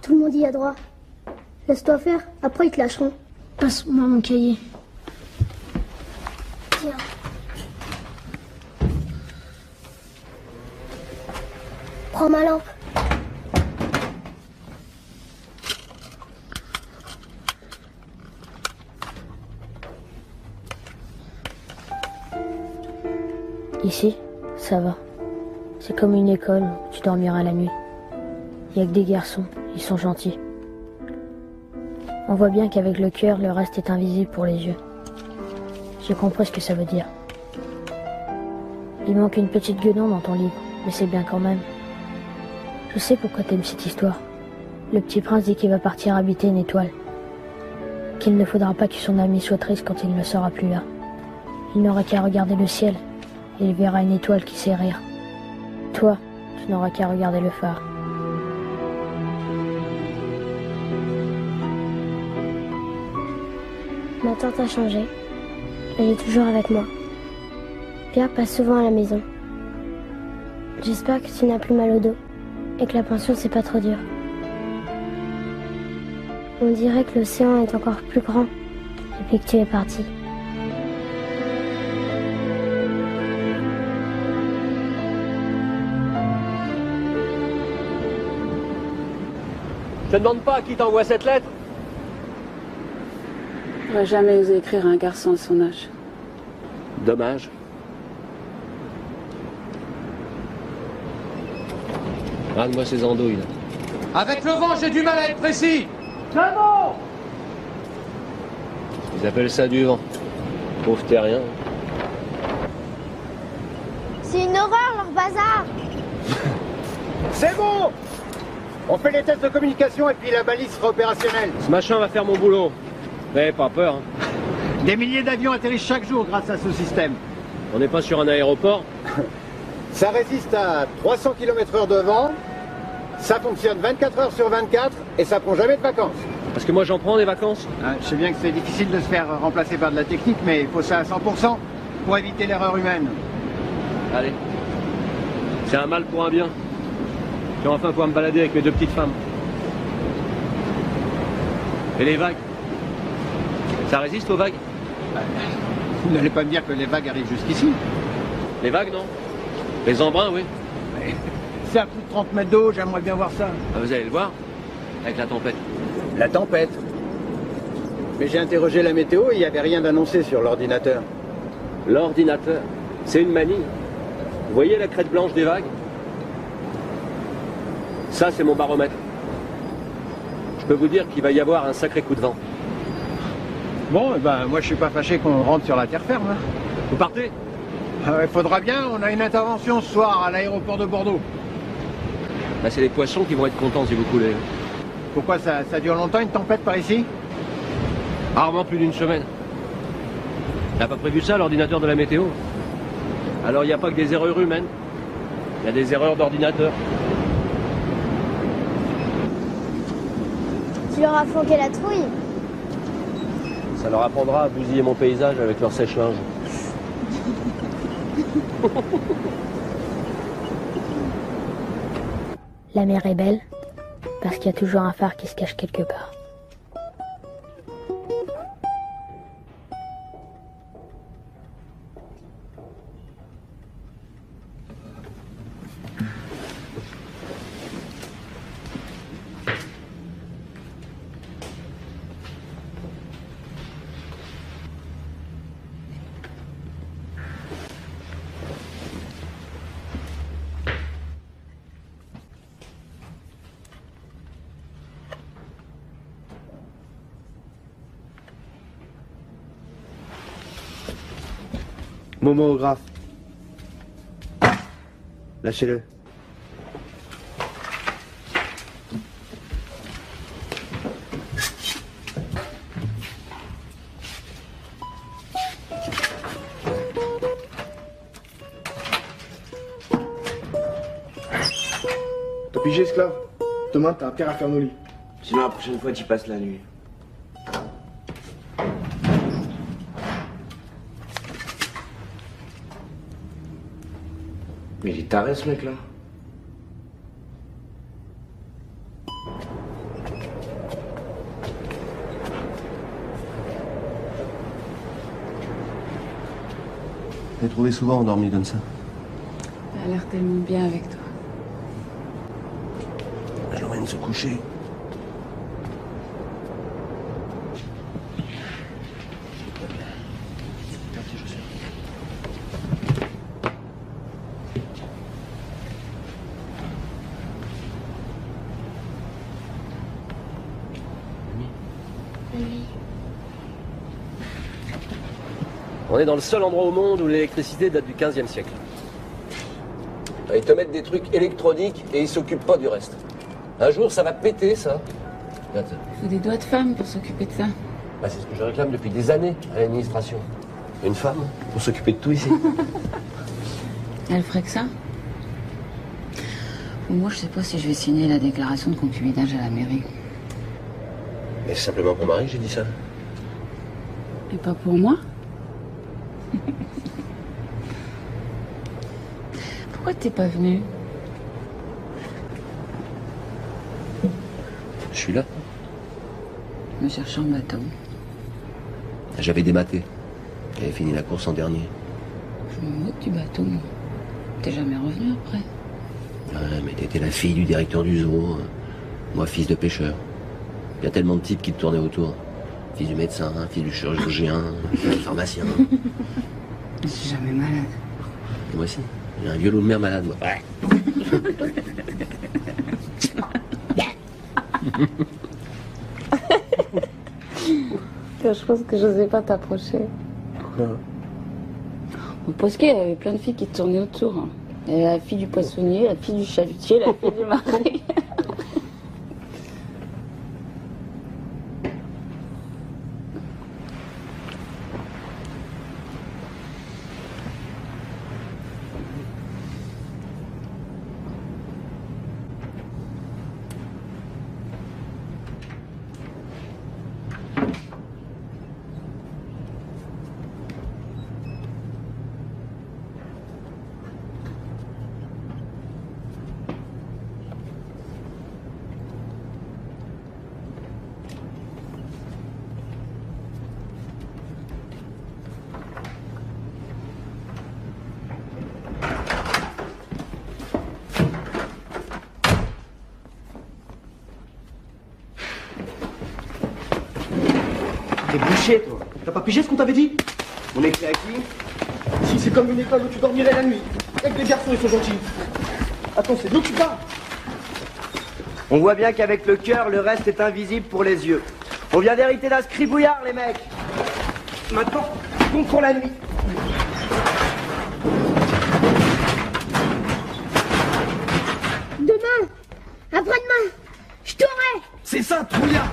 Tout le monde y a droit. Laisse-toi faire, après ils te lâcheront. Passe-moi mon cahier. Tiens. Prends ma lampe. Ici, ça va. C'est comme une école où tu dormiras la nuit. Il n'y a que des garçons, ils sont gentils. On voit bien qu'avec le cœur, le reste est invisible pour les yeux. J'ai compris ce que ça veut dire. Il manque une petite gueudon dans ton livre, mais c'est bien quand même. Je sais pourquoi t'aimes cette histoire. Le petit prince dit qu'il va partir habiter une étoile. Qu'il ne faudra pas que son ami soit triste quand il ne sera plus là. Il n'aura qu'à regarder le ciel, et il verra une étoile qui sait rire. Toi, tu n'auras qu'à regarder le phare. Ma tante a changé. Elle est toujours avec moi. Pierre passe souvent à la maison. J'espère que tu n'as plus mal au dos et que la pension c'est pas trop dur. On dirait que l'océan est encore plus grand depuis que tu es parti. Je te demande pas qui t'envoie cette lettre? J'aurais jamais osé écrire à un garçon de son âge. Dommage. Rends-moi ces andouilles, là. Avec le vent, j'ai du mal à être précis. Maman! Ils appellent ça du vent. Pauvre terrien. C'est une horreur leur bazar. C'est bon! On fait les tests de communication et puis la balise sera opérationnelle. Ce machin va faire mon boulot. Mais pas peur. Hein. Des milliers d'avions atterrissent chaque jour grâce à ce système. On n'est pas sur un aéroport. Ça résiste à 300 km/h de vent, ça fonctionne 24 heures sur 24 et ça prend jamais de vacances. Parce que moi j'en prends des vacances. Je sais bien que c'est difficile de se faire remplacer par de la technique, mais il faut ça à 100% pour éviter l'erreur humaine. Allez. C'est un mal pour un bien. Je vais enfin pouvoir me balader avec mes deux petites femmes. Et les vagues? Ça résiste aux vagues? Vous n'allez pas me dire que les vagues arrivent jusqu'ici? Les vagues, non? Les embruns, oui. C'est à plus de 30 mètres d'eau, j'aimerais bien voir ça. Ah, vous allez le voir, avec la tempête. La tempête? Mais j'ai interrogé la météo et il n'y avait rien d'annoncé sur l'ordinateur. L'ordinateur? C'est une manie. Vous voyez la crête blanche des vagues? Ça, c'est mon baromètre. Je peux vous dire qu'il va y avoir un sacré coup de vent. Bon, moi je suis pas fâché qu'on rentre sur la terre ferme. Hein. Vous partez? Il faudra bien, on a une intervention ce soir à l'aéroport de Bordeaux. Là, c'est les poissons qui vont être contents si vous coulez. Pourquoi ça dure longtemps une tempête par ici? Rarement plus d'une semaine. T'as pas prévu ça, l'ordinateur de la météo? Alors il n'y a pas que des erreurs humaines. Il y a des erreurs d'ordinateur. Tu leur as flanqué la trouille? Ça leur apprendra à bousiller mon paysage avec leur sèche-linge. La mer est belle, parce qu'il y a toujours un phare qui se cache quelque part. Momo au graphe. Lâchez-le. T'as pigé, esclave? Demain, t'as intérêt à faire nos lits. Sinon, la prochaine fois, t'y passes la nuit. Mais il est taré, ce mec-là. T'as trouvé souvent endormi comme ça? T'as l'air tellement bien avec toi. Je l'emmène se coucher. On est dans le seul endroit au monde où l'électricité date du 15e siècle. Ils te mettent des trucs électroniques et ils s'occupent pas du reste. Un jour, ça va péter, ça. Regarde ça. Il faut des doigts de femme pour s'occuper de ça. Bah, c'est ce que je réclame depuis des années à l'administration. Une femme pour s'occuper de tout ici. Elle ferait que ça? Moi, je sais pas si je vais signer la déclaration de concubinage à la mairie. Mais c'est simplement pour Marie que j'ai dit ça. Et pas pour moi? Pourquoi t'es pas venu? Je suis là. Me chercher un bateau. J'avais dématé. J'avais fini la course en dernier. Je me moque du bateau, moi. T'es jamais revenu après? Ouais, mais t'étais la fille du directeur du zoo. Moi, fils de pêcheur. Il y a tellement de types qui te tournaient autour. Fils du médecin, fils du chirurgien, fils du pharmacien. Je suis jamais malade. Et moi aussi. J'ai un vieux loup de mer malade, moi. Ouais. Je pense que j'osais pas t'approcher. Pourquoi? Parce qu'il y avait plein de filles qui te tournaient autour. Il y a la fille du poissonnier, la fille du chalutier, la fille du mari. T'es bouché, toi. T'as pas pigé ce qu'on t'avait dit? On est à qui? Si c'est comme une école où tu dormirais la nuit. Avec les garçons, ils sont gentils. Attends, c'est nous qui parle. On voit bien qu'avec le cœur, le reste est invisible pour les yeux. On vient d'hériter d'un scribouillard, les mecs. Maintenant, compte pour la nuit. Demain, après-demain, je t'aurai. C'est ça, trouillard.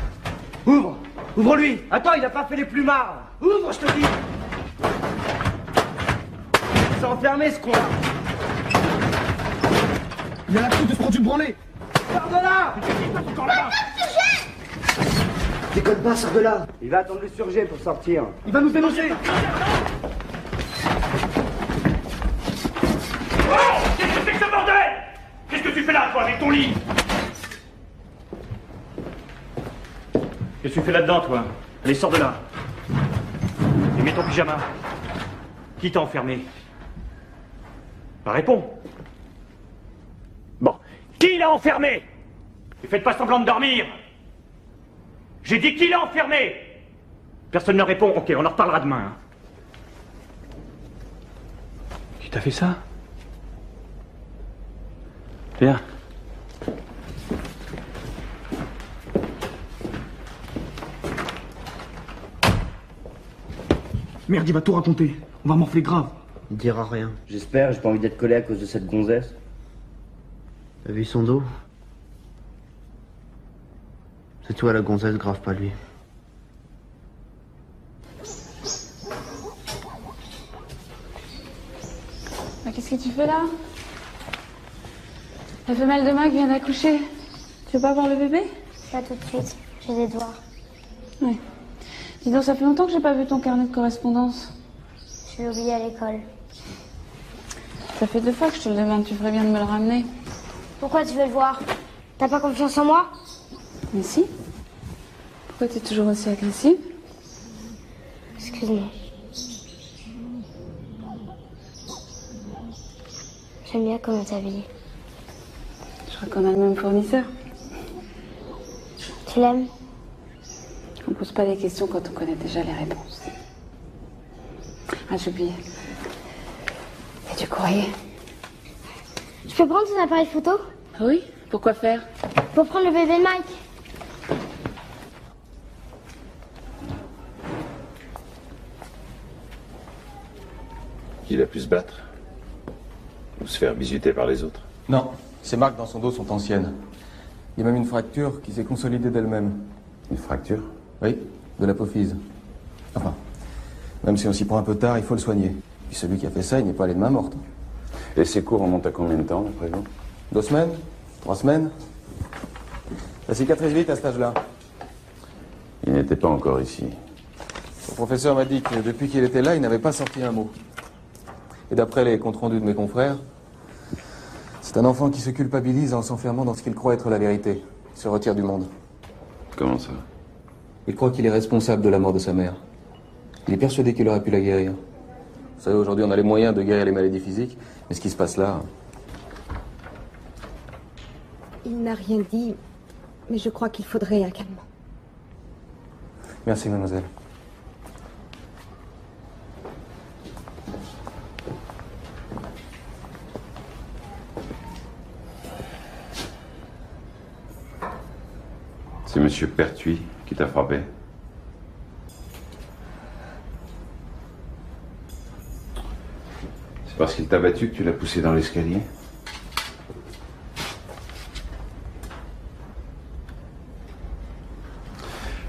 Ouvre. Ouvre-lui. Attends, il a pas fait les plumards. Ouvre, je te dis. C'est enfermé, ce con-là. Il a la coupe de se prendre une branlée. Sors de là. Encore là-bas. Déconne pas, sors de là. Il va attendre le surgé pour sortir. Il va nous dénoncer. Oh, qu'est-ce que c'est que ce bordel? Qu'est-ce que tu fais là, toi, avec ton lit? Qu'est-ce que tu fais là-dedans, toi? Allez, sors de là. Et mets ton pyjama. Qui t'a enfermé? Bah, réponds. Bon. Qui l'a enfermé? Ne faites pas semblant de dormir. J'ai dit qui l'a enfermé? Personne ne répond. Ok, on en reparlera demain. Hein. Qui t'a fait ça? Viens. Merde, il va tout raconter. On va morfler grave. Il dira rien. J'espère, j'ai pas envie d'être collé à cause de cette gonzesse. T'as vu son dos? C'est toi la gonzesse, grave pas lui. Qu'est-ce que tu fais là? La femelle de Mac vient d'accoucher. Tu veux pas voir le bébé? Pas tout de suite, j'ai des devoirs. Oui. Dis donc, ça fait longtemps que j'ai pas vu ton carnet de correspondance. Je l'ai oublié à l'école. Ça fait 2 fois que je te le demande, tu ferais bien de me le ramener. Pourquoi tu veux le voir? T'as pas confiance en moi? Mais si. Pourquoi t'es toujours aussi agressive? Excuse-moi. J'aime bien comment t'es habillée. Je crois qu'on a le même fournisseur. Tu l'aimes? On pose pas des questions quand on connaît déjà les réponses. Ah, j'ai oublié. Et du courrier. Je peux prendre ton appareil photo? Oui? Pourquoi faire? Pour prendre le bébé de Mike. Il a pu se battre? Ou se faire bisuter par les autres? Non, ces marques dans son dos sont anciennes. Il y a même une fracture qui s'est consolidée d'elle-même. Une fracture? Oui, de l'apophyse. Enfin, même si on s'y prend un peu tard, il faut le soigner. Puis celui qui a fait ça, il n'est pas allé de main morte. Et ces cours remontent à combien de temps, d'après vous? 2 semaines? 3 semaines? Ça cicatrise vite à cet âge-là. Il n'était pas encore ici. Le professeur m'a dit que depuis qu'il était là, il n'avait pas sorti un mot. Et d'après les comptes rendus de mes confrères, c'est un enfant qui se culpabilise en s'enfermant dans ce qu'il croit être la vérité. Il se retire du monde. Comment ça? Il croit qu'il est responsable de la mort de sa mère. Il est persuadé qu'il aurait pu la guérir. Vous savez, aujourd'hui, on a les moyens de guérir les maladies physiques, mais ce qui se passe là... Il n'a rien dit, mais je crois qu'il faudrait un calmant. Merci, mademoiselle. C'est monsieur Pertuis qui t'a frappé? Parce qu'il t'a battu que tu l'as poussé dans l'escalier?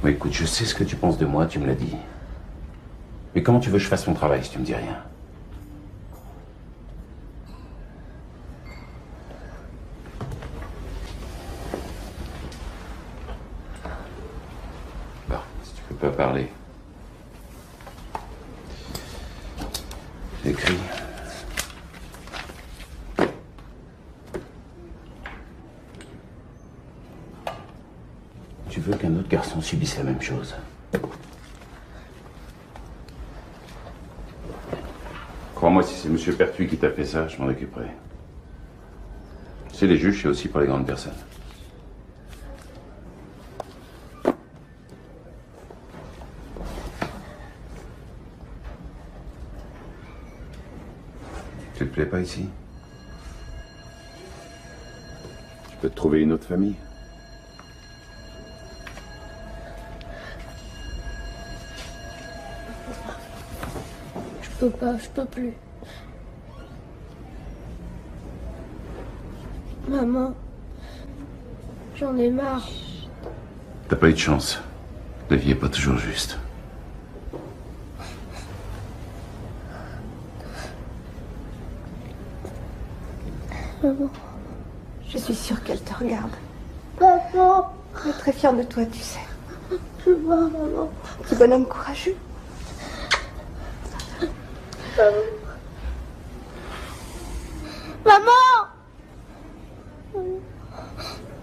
Bon, écoute, je sais ce que tu penses de moi, tu me l'as dit. Mais comment tu veux que je fasse mon travail si tu me dis rien? Bon, si tu peux pas parler. Écris. Tu veux qu'un autre garçon subisse la même chose? Crois-moi, si c'est M. Pertuis qui t'a fait ça, je m'en occuperai. C'est les juges, c'est aussi pour les grandes personnes. Tu te plais pas ici? Tu peux te trouver une autre famille. Je peux pas, je peux plus. Maman, j'en ai marre. T'as pas eu de chance. La vie est pas toujours juste. Maman. Je suis sûre qu'elle te regarde. Maman. Elle est très fière de toi, tu sais. Je vois, maman. Petit bonhomme courageux. Maman.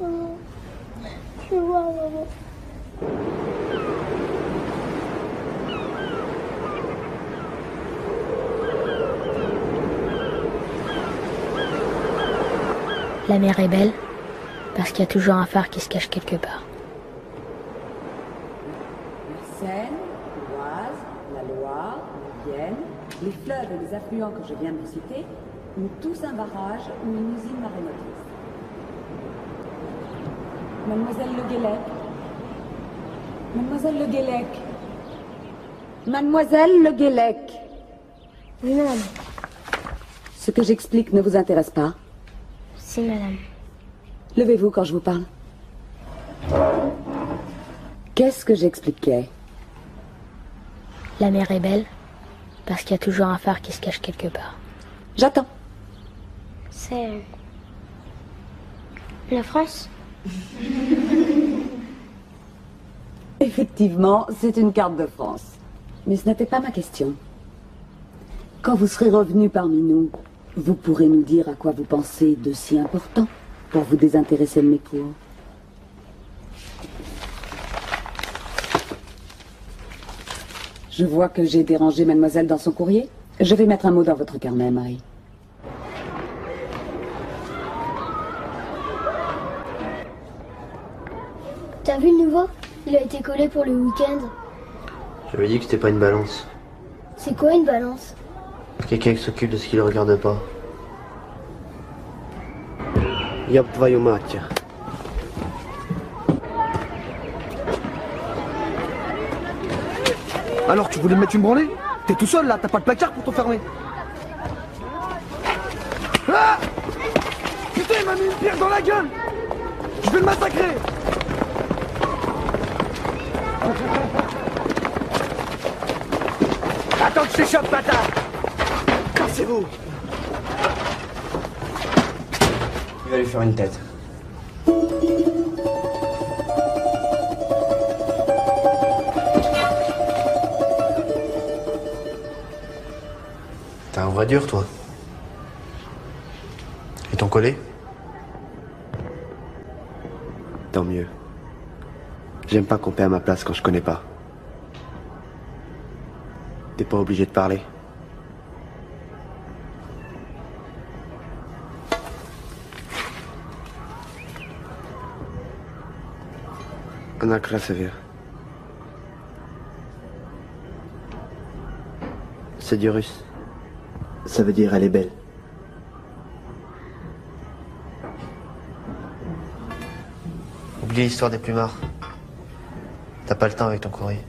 Maman. Je vois, maman. La mer est belle, parce qu'il y a toujours un phare qui se cache quelque part. La Seine, l'Oise, la Loire, la Vienne, les fleuves et les affluents que je viens de citer ont tous un barrage ou une usine marémotrice. Mademoiselle Le Guélec. Mademoiselle Le Guélec. Mademoiselle Le Guélec. Oui, madame. Ce que j'explique ne vous intéresse pas? Si, madame. Levez-vous quand je vous parle. Qu'est-ce que j'expliquais? La mer est belle, parce qu'il y a toujours un phare qui se cache quelque part. J'attends. C'est... la France? Effectivement, c'est une carte de France. Mais ce n'était pas ma question. Quand vous serez revenu parmi nous, vous pourrez nous dire à quoi vous pensez de si important pour vous désintéresser de mes cours. Je vois que j'ai dérangé mademoiselle dans son courrier. Je vais mettre un mot dans votre carnet, Marie. T'as vu le nouveau? Il a été collé pour le week-end. J'avais dit que c'était pas une balance. C'est quoi une balance? Quelqu'un qui s'occupe de ce qu'il regarde pas. Yop, твою мать. Alors, tu voulais me mettre une branlée? T'es tout seul là, t'as pas de placard pour t'enfermer. Ah! Putain, il m'a mis une pierre dans la gueule! Je vais le massacrer! Attends que je t'échappe, bâtard! Cassez-vous! Il va lui faire une tête. T'as un vrai dur, toi. Et ton collet? Tant mieux. J'aime pas qu'on paie à ma place quand je connais pas. T'es pas obligé de parler. Она красивая. C'est du russe. Ça veut dire elle est belle. Oublie l'histoire des plumards. T'as pas le temps avec ton courrier.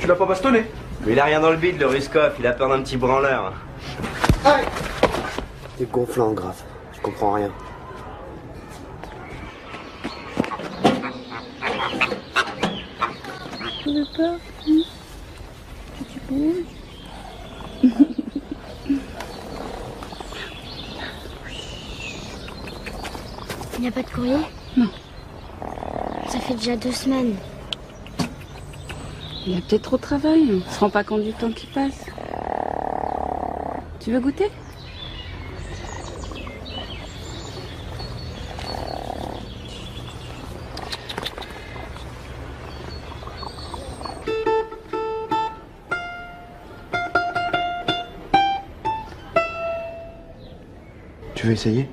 Tu l'as pas bastonné? Mais il a rien dans le bide, le Ruskov, il a peur d'un petit branleur. T'es gonflant, grave. Je comprends rien. Tu veux pas que tu bouges? Il n'y a pas de courrier? Non. Ça fait déjà 2 semaines. Il a peut-être trop de travail. On se rend pas compte du temps qui passe. Tu veux goûter? Tu veux essayer?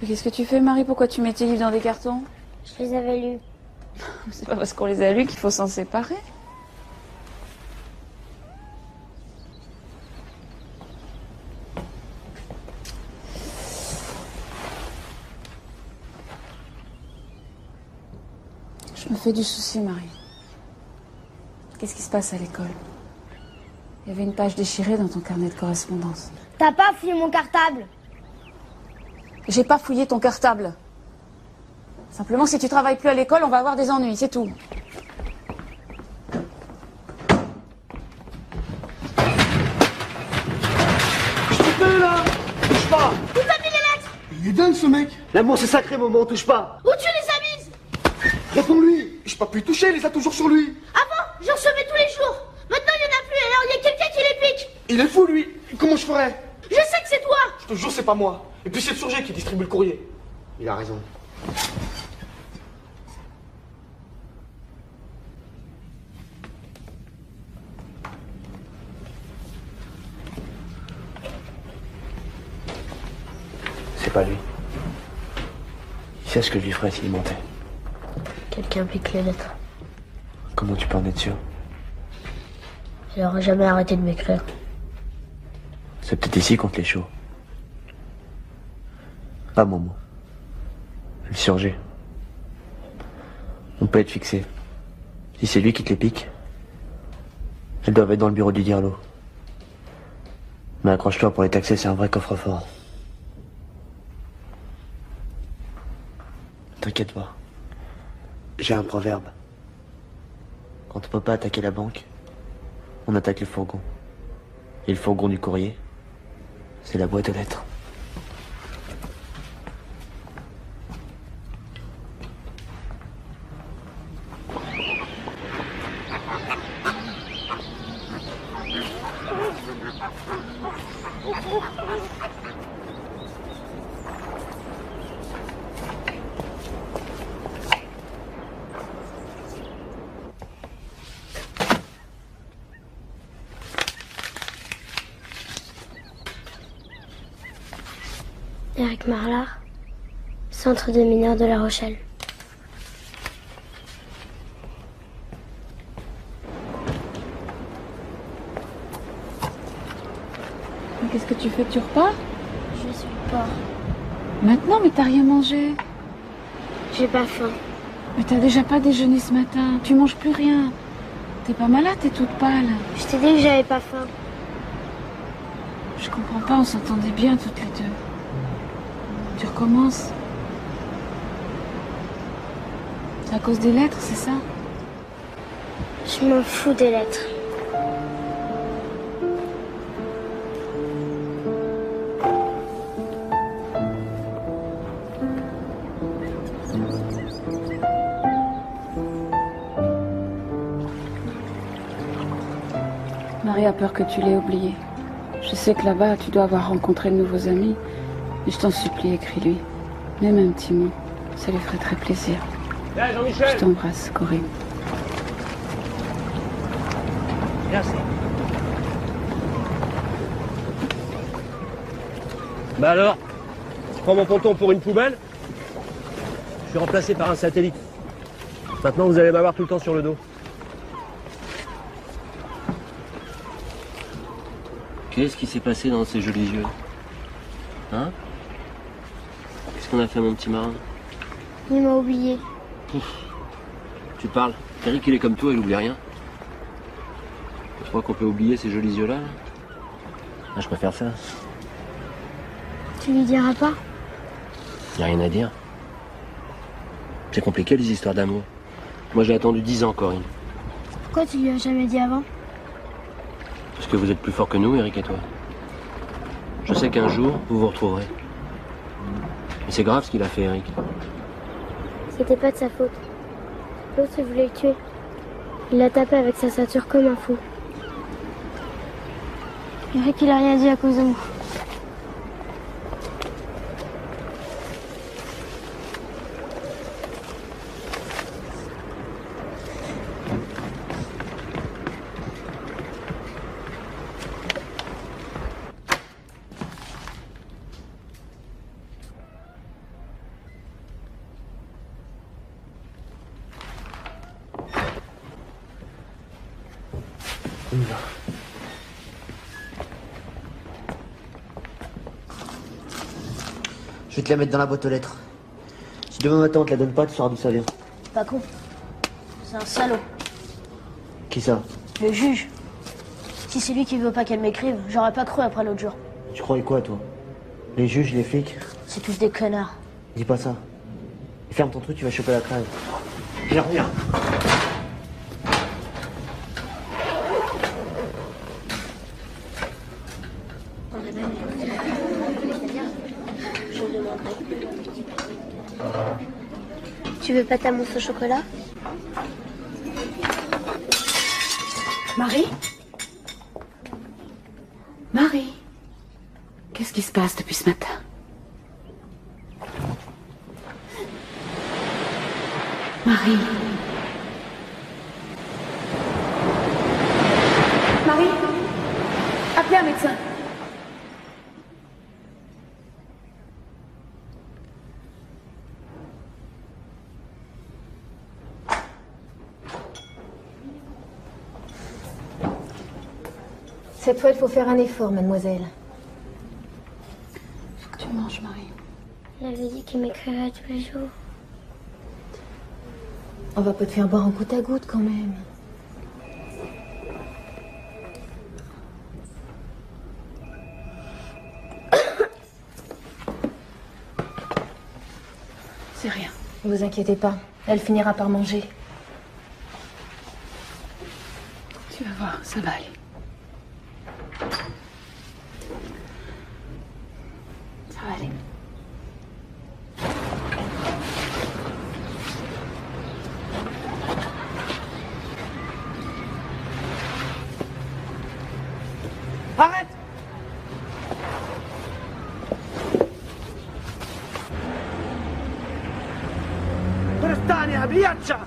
Qu'est-ce que tu fais, Marie? Pourquoi tu mets tes livres dans des cartons? Je les avais lus. C'est pas parce qu'on les a lus qu'il faut s'en séparer. Je me fais du souci, Marie. Qu'est-ce qui se passe à l'école? Il y avait une page déchirée dans ton carnet de correspondance. T'as pas fouillé mon cartable? J'ai pas fouillé ton cartable. Simplement, si tu travailles plus à l'école, on va avoir des ennuis, c'est tout. Je te fais là! Touche pas! Où t'as mis les lettres? Il est dingue ce mec! L'amour c'est sacré, Momo, touche pas! Où tu les as mises? Réponds-lui! J'ai pas pu le toucher, il les a toujours sur lui! Avant, j'en recevais tous les jours. Maintenant, il y en a plus, alors il y a quelqu'un qui les pique. Il est fou lui! Comment je ferais? Je sais que c'est toi. Je te jure, c'est pas moi. Et puis c'est le surgé qui distribue le courrier. Il a raison. C'est pas lui. Il sait ce que je lui ferais s'il mentait. Quelqu'un pique les lettres. Comment tu peux en être sûr? Il aurait jamais arrêté de m'écrire. C'est peut-être ici qu'on te les chaud. Pas Momo. Le surgé. On peut être fixé. Si c'est lui qui te les pique, elles doivent être dans le bureau du Dirlo. Mais accroche-toi, pour les taxer, c'est un vrai coffre-fort. T'inquiète pas. J'ai un proverbe. Quand on peut pas attaquer la banque, on attaque le fourgon. Et le fourgon du courrier, c'est la boîte aux lettres. Eric Marlard, centre de mineurs de La Rochelle. Qu'est-ce que tu fais? Tu repars? Je suis le port. Maintenant, mais t'as rien mangé. J'ai pas faim. Mais t'as déjà pas déjeuné ce matin. Tu manges plus rien. T'es pas malade, t'es toute pâle. Je t'ai dit que j'avais pas faim. Je comprends pas, on s'entendait bien toutes les deux. Tu recommences? C'est à cause des lettres, c'est ça? Je m'en fous des lettres. Marie a peur que tu l'aies oublié. Je sais que là-bas, tu dois avoir rencontré de nouveaux amis. Mais je t'en supplie, écris-lui. Même un petit mot. Ça lui ferait très plaisir. Là, Jean-Michel. Je t'embrasse, Corinne. Merci. Bah alors, tu prends mon ponton pour une poubelle? Je suis remplacé par un satellite. Maintenant, vous allez m'avoir tout le temps sur le dos. Qu'est-ce qui s'est passé dans ces jolis yeux? Hein? Qu'est-ce qu'on a fait, mon petit marin? Il m'a oublié. Ouf. Tu parles? Eric, il est comme toi, il oublie rien. Tu crois qu'on peut oublier ces jolis yeux-là? Ah, je préfère ça. Tu lui diras pas? Y a rien à dire. C'est compliqué, les histoires d'amour. Moi, j'ai attendu 10 ans, Corinne. Pourquoi tu lui as jamais dit avant? Parce que vous êtes plus forts que nous, Eric et toi. Je sais qu'un jour, vous vous retrouverez. Mais c'est grave ce qu'il a fait, Eric. C'était pas de sa faute. L'autre, il voulait le tuer. Il l'a tapé avec sa ceinture comme un fou. Eric, il a rien dit à cause de moi. Je vais te la mettre dans la boîte aux lettres. Si demain matin on te la donne pas, tu sauras d'où ça vient. Pas con. C'est un salaud. Qui ça? Le juge. Si c'est lui qui veut pas qu'elle m'écrive, j'aurais pas cru après l'autre jour. Tu croyais quoi, toi? Les juges, les flics? C'est tous des connards. Dis pas ça. Et ferme ton truc, tu vas choper la crève. Je reviens. Tu veux pas ta mousse au chocolat? Marie? Marie? Qu'est-ce qui se passe depuis ce matin? Marie? Marie? Appelez un médecin. Cette fois, il faut faire un effort, mademoiselle. Faut que tu manges, Marie. Il avait dit qu'il m'écrirait tous les jours. On va pas te faire boire en goutte à goutte quand même. C'est rien. Ne vous inquiétez pas, elle finira par manger. Tu vas voir, ça va aller. Ça va aller. Arrête! Restani, abiaccia!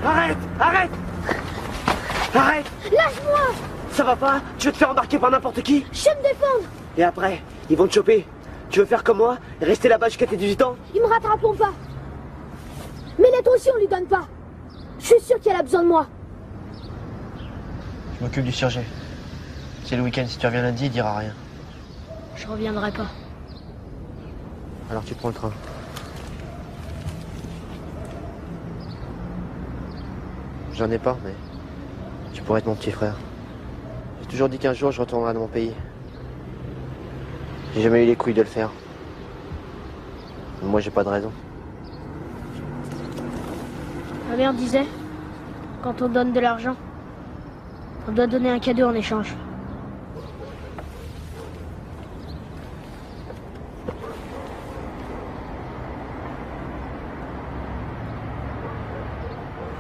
Arrête! Arrête! Arrête! Lâche-moi! Ça va pas? Tu veux te faire embarquer par n'importe qui? Je vais me défendre! Et après, ils vont te choper. Tu veux faire comme moi et rester là-bas jusqu'à tes 18 ans? Ils me rattraperont pas. Mais lettres aussi, on lui donne pas. Je suis sûr qu'elle a besoin de moi. Je m'occupe du surgé. C'est le week-end, si tu reviens lundi, il dira rien. Je reviendrai pas. Alors tu prends le train. J'en ai pas, mais tu pourrais être mon petit frère. J'ai toujours dit qu'un jour je retournerai dans mon pays. J'ai jamais eu les couilles de le faire. Moi, j'ai pas de raison. Ma mère disait, quand on donne de l'argent, on doit donner un cadeau en échange.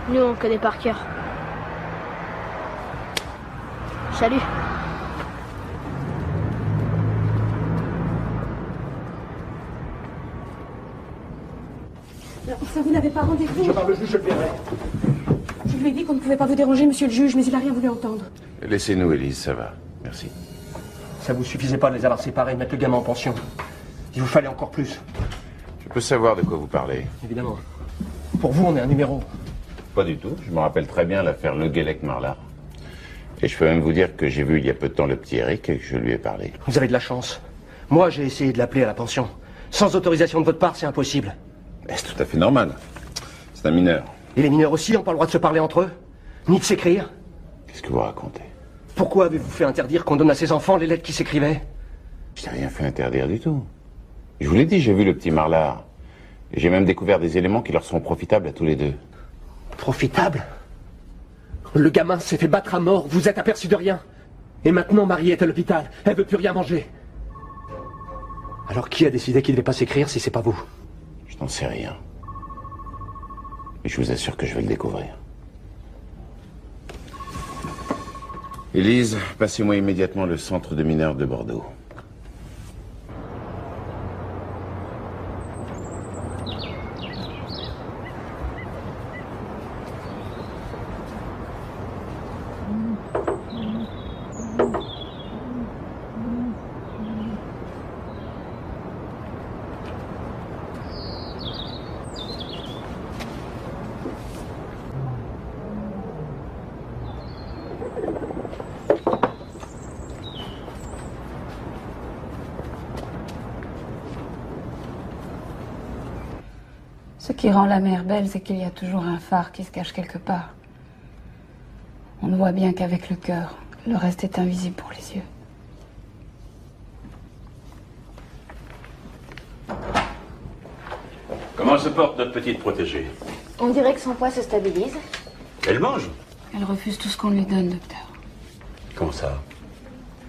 Nous, on connaît par cœur. Salut. Ça, vous n'avez pas rendez-vous? Je parle le juge, je le verrai. Je lui ai dit qu'on ne pouvait pas vous déranger, monsieur le juge, mais il n'a rien voulu entendre. Laissez-nous, Élise, ça va. Merci. Ça vous suffisait pas de les avoir séparés, de mettre le gamin en pension. Il vous fallait encore plus. Je peux savoir de quoi vous parlez? Évidemment. Pour vous, on est un numéro. Pas du tout. Je me rappelle très bien l'affaire Le Guellec-Marlard. Et je peux même vous dire que j'ai vu il y a peu de temps le petit Eric et que je lui ai parlé. Vous avez de la chance. Moi, j'ai essayé de l'appeler à la pension. Sans autorisation de votre part, c'est impossible. C'est tout à fait normal. C'est un mineur. Et les mineurs aussi n'ont pas le droit de se parler entre eux? Ni de s'écrire? Qu'est-ce que vous racontez? Pourquoi avez-vous fait interdire qu'on donne à ses enfants les lettres qui s'écrivaient? Je n'ai rien fait interdire du tout. Je vous l'ai dit, j'ai vu le petit Marlard. Et j'ai même découvert des éléments qui leur seront profitables à tous les deux. Profitables? Le gamin s'est fait battre à mort, vous êtes aperçu de rien. Et maintenant, Marie est à l'hôpital, elle veut plus rien manger. Alors qui a décidé qu'il ne devait pas s'écrire si c'est pas vous? Je n'en sais rien. Mais je vous assure que je vais le découvrir. Élise, passez-moi immédiatement le centre de mineurs de Bordeaux. Ce qui rend la mer belle, c'est qu'il y a toujours un phare qui se cache quelque part. On ne voit bien qu'avec le cœur. Le reste est invisible pour les yeux. Comment se porte notre petite protégée? On dirait que son poids se stabilise. Elle mange? Elle refuse tout ce qu'on lui donne, docteur. Comment ça?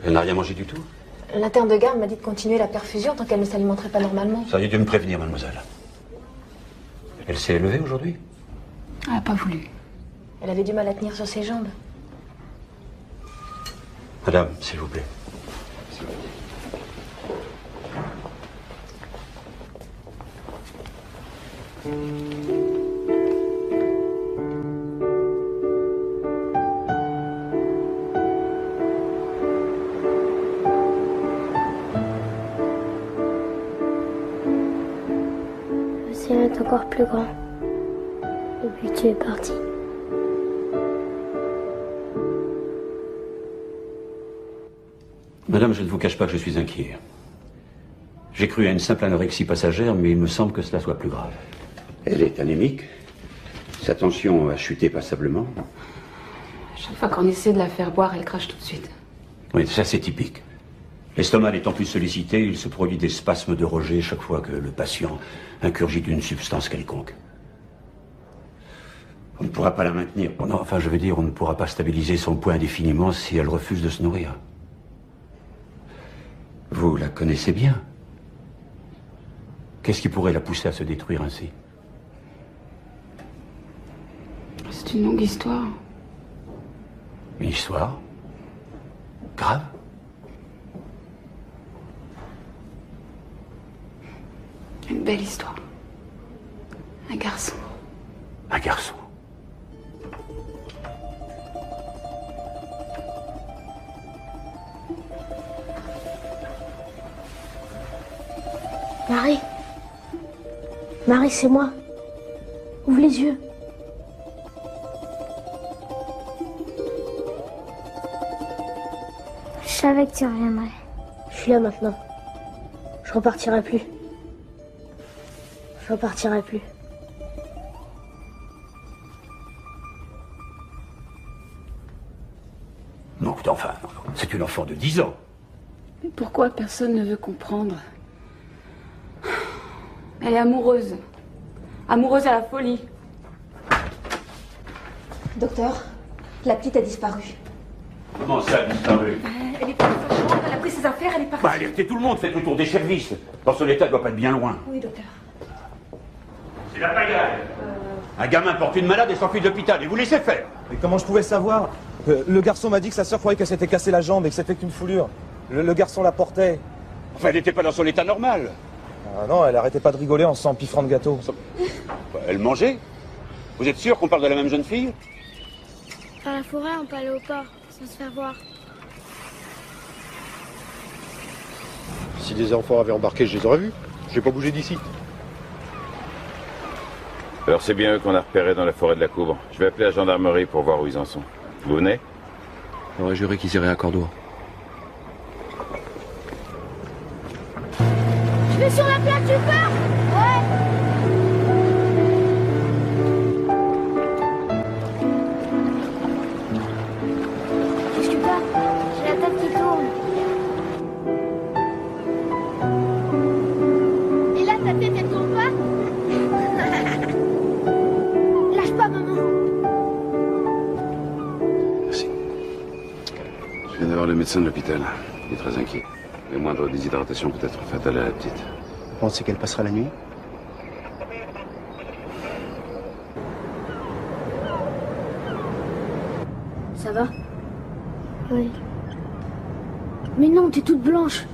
Elle n'a rien mangé du tout? L'interne de garde m'a dit de continuer la perfusion tant qu'elle ne s'alimenterait pas normalement. Ça a dû me prévenir, mademoiselle. Elle s'est levée aujourd'hui? Elle n'a pas voulu. Elle avait du mal à tenir sur ses jambes. Madame, s'il vous plaît. L'océan est encore plus grand depuis que tu es parti. Madame, je ne vous cache pas que je suis inquiet. J'ai cru à une simple anorexie passagère, mais il me semble que cela soit plus grave. Elle est anémique. Sa tension a chuté passablement. Chaque fois qu'on essaie de la faire boire, elle crache tout de suite. Oui, ça c'est typique. L'estomac étant plus sollicité, il se produit des spasmes de rejet chaque fois que le patient ingurgite une substance quelconque. On ne pourra pas la maintenir. Non, enfin, je veux dire, on ne pourra pas stabiliser son poids indéfiniment si elle refuse de se nourrir. Vous la connaissez bien. Qu'est-ce qui pourrait la pousser à se détruire ainsi? C'est une longue histoire. Une histoire? Grave? Une belle histoire. Un garçon. Un garçon. Marie. Marie, c'est moi. Ouvre les yeux. Je savais que tu reviendrais. Je suis là maintenant. Je repartirai plus. Je repartirai plus. Non, enfin, c'est une enfant de 10 ans. Mais pourquoi personne ne veut comprendre? Elle est amoureuse. Amoureuse à la folie. Docteur, la petite a disparu. Comment ça a disparu? Elle est partie de sa chambre, elle a pris ses affaires, elle est partie. Bah, alertez tout le monde, faites le tour des services. Dans son état, elle doit pas être bien loin. Oui, docteur. C'est la pagaille. Un gamin porte une malade et s'enfuit de l'hôpital, et vous laissez faire. Mais comment je pouvais savoir? Le garçon m'a dit que sa sœur croyait qu'elle s'était cassé la jambe et que c'était qu'une foulure. Le garçon la portait. Enfin, elle n'était pas dans son état normal. Ah non, elle arrêtait pas de rigoler en s'empiffrant de gâteau. Bah, elle mangeait. Vous êtes sûr qu'on parle de la même jeune fille? Dans la forêt, on peut aller au port, sans se faire voir. Si des enfants avaient embarqué, je les aurais vus. J'ai pas bougé d'ici. Alors c'est bien eux qu'on a repérés dans la forêt de la Coubre. Je vais appeler la gendarmerie pour voir où ils en sont. Vous venez? J'aurais juré qu'ils iraient à Cordoue. Je vais sur la plage du peur. Ouais. Qu'est-ce que t'as? J'ai la tête qui tourne. Et là, ta tête, elle tourne pas? Lâche pas, maman. Merci. Je viens d'avoir le médecin de l'hôpital. Il est très inquiet. La moindre déshydratation peut être fatale à la petite. Vous pensez qu'elle passera la nuit? Ça va? Oui. Mais non, t'es toute blanche.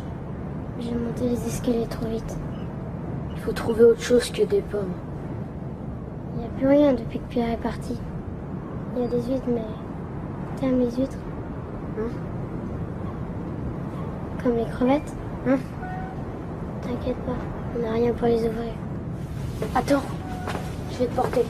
J'ai monté les escaliers trop vite. Il faut trouver autre chose que des pommes. Il n'y a plus rien depuis que Pierre est parti. Il y a des huîtres, mais... T'aimes les huîtres? Hein? Comme les crevettes? Hein? T'inquiète pas, on n'a rien pour les ouvrir. Attends, je vais te porter.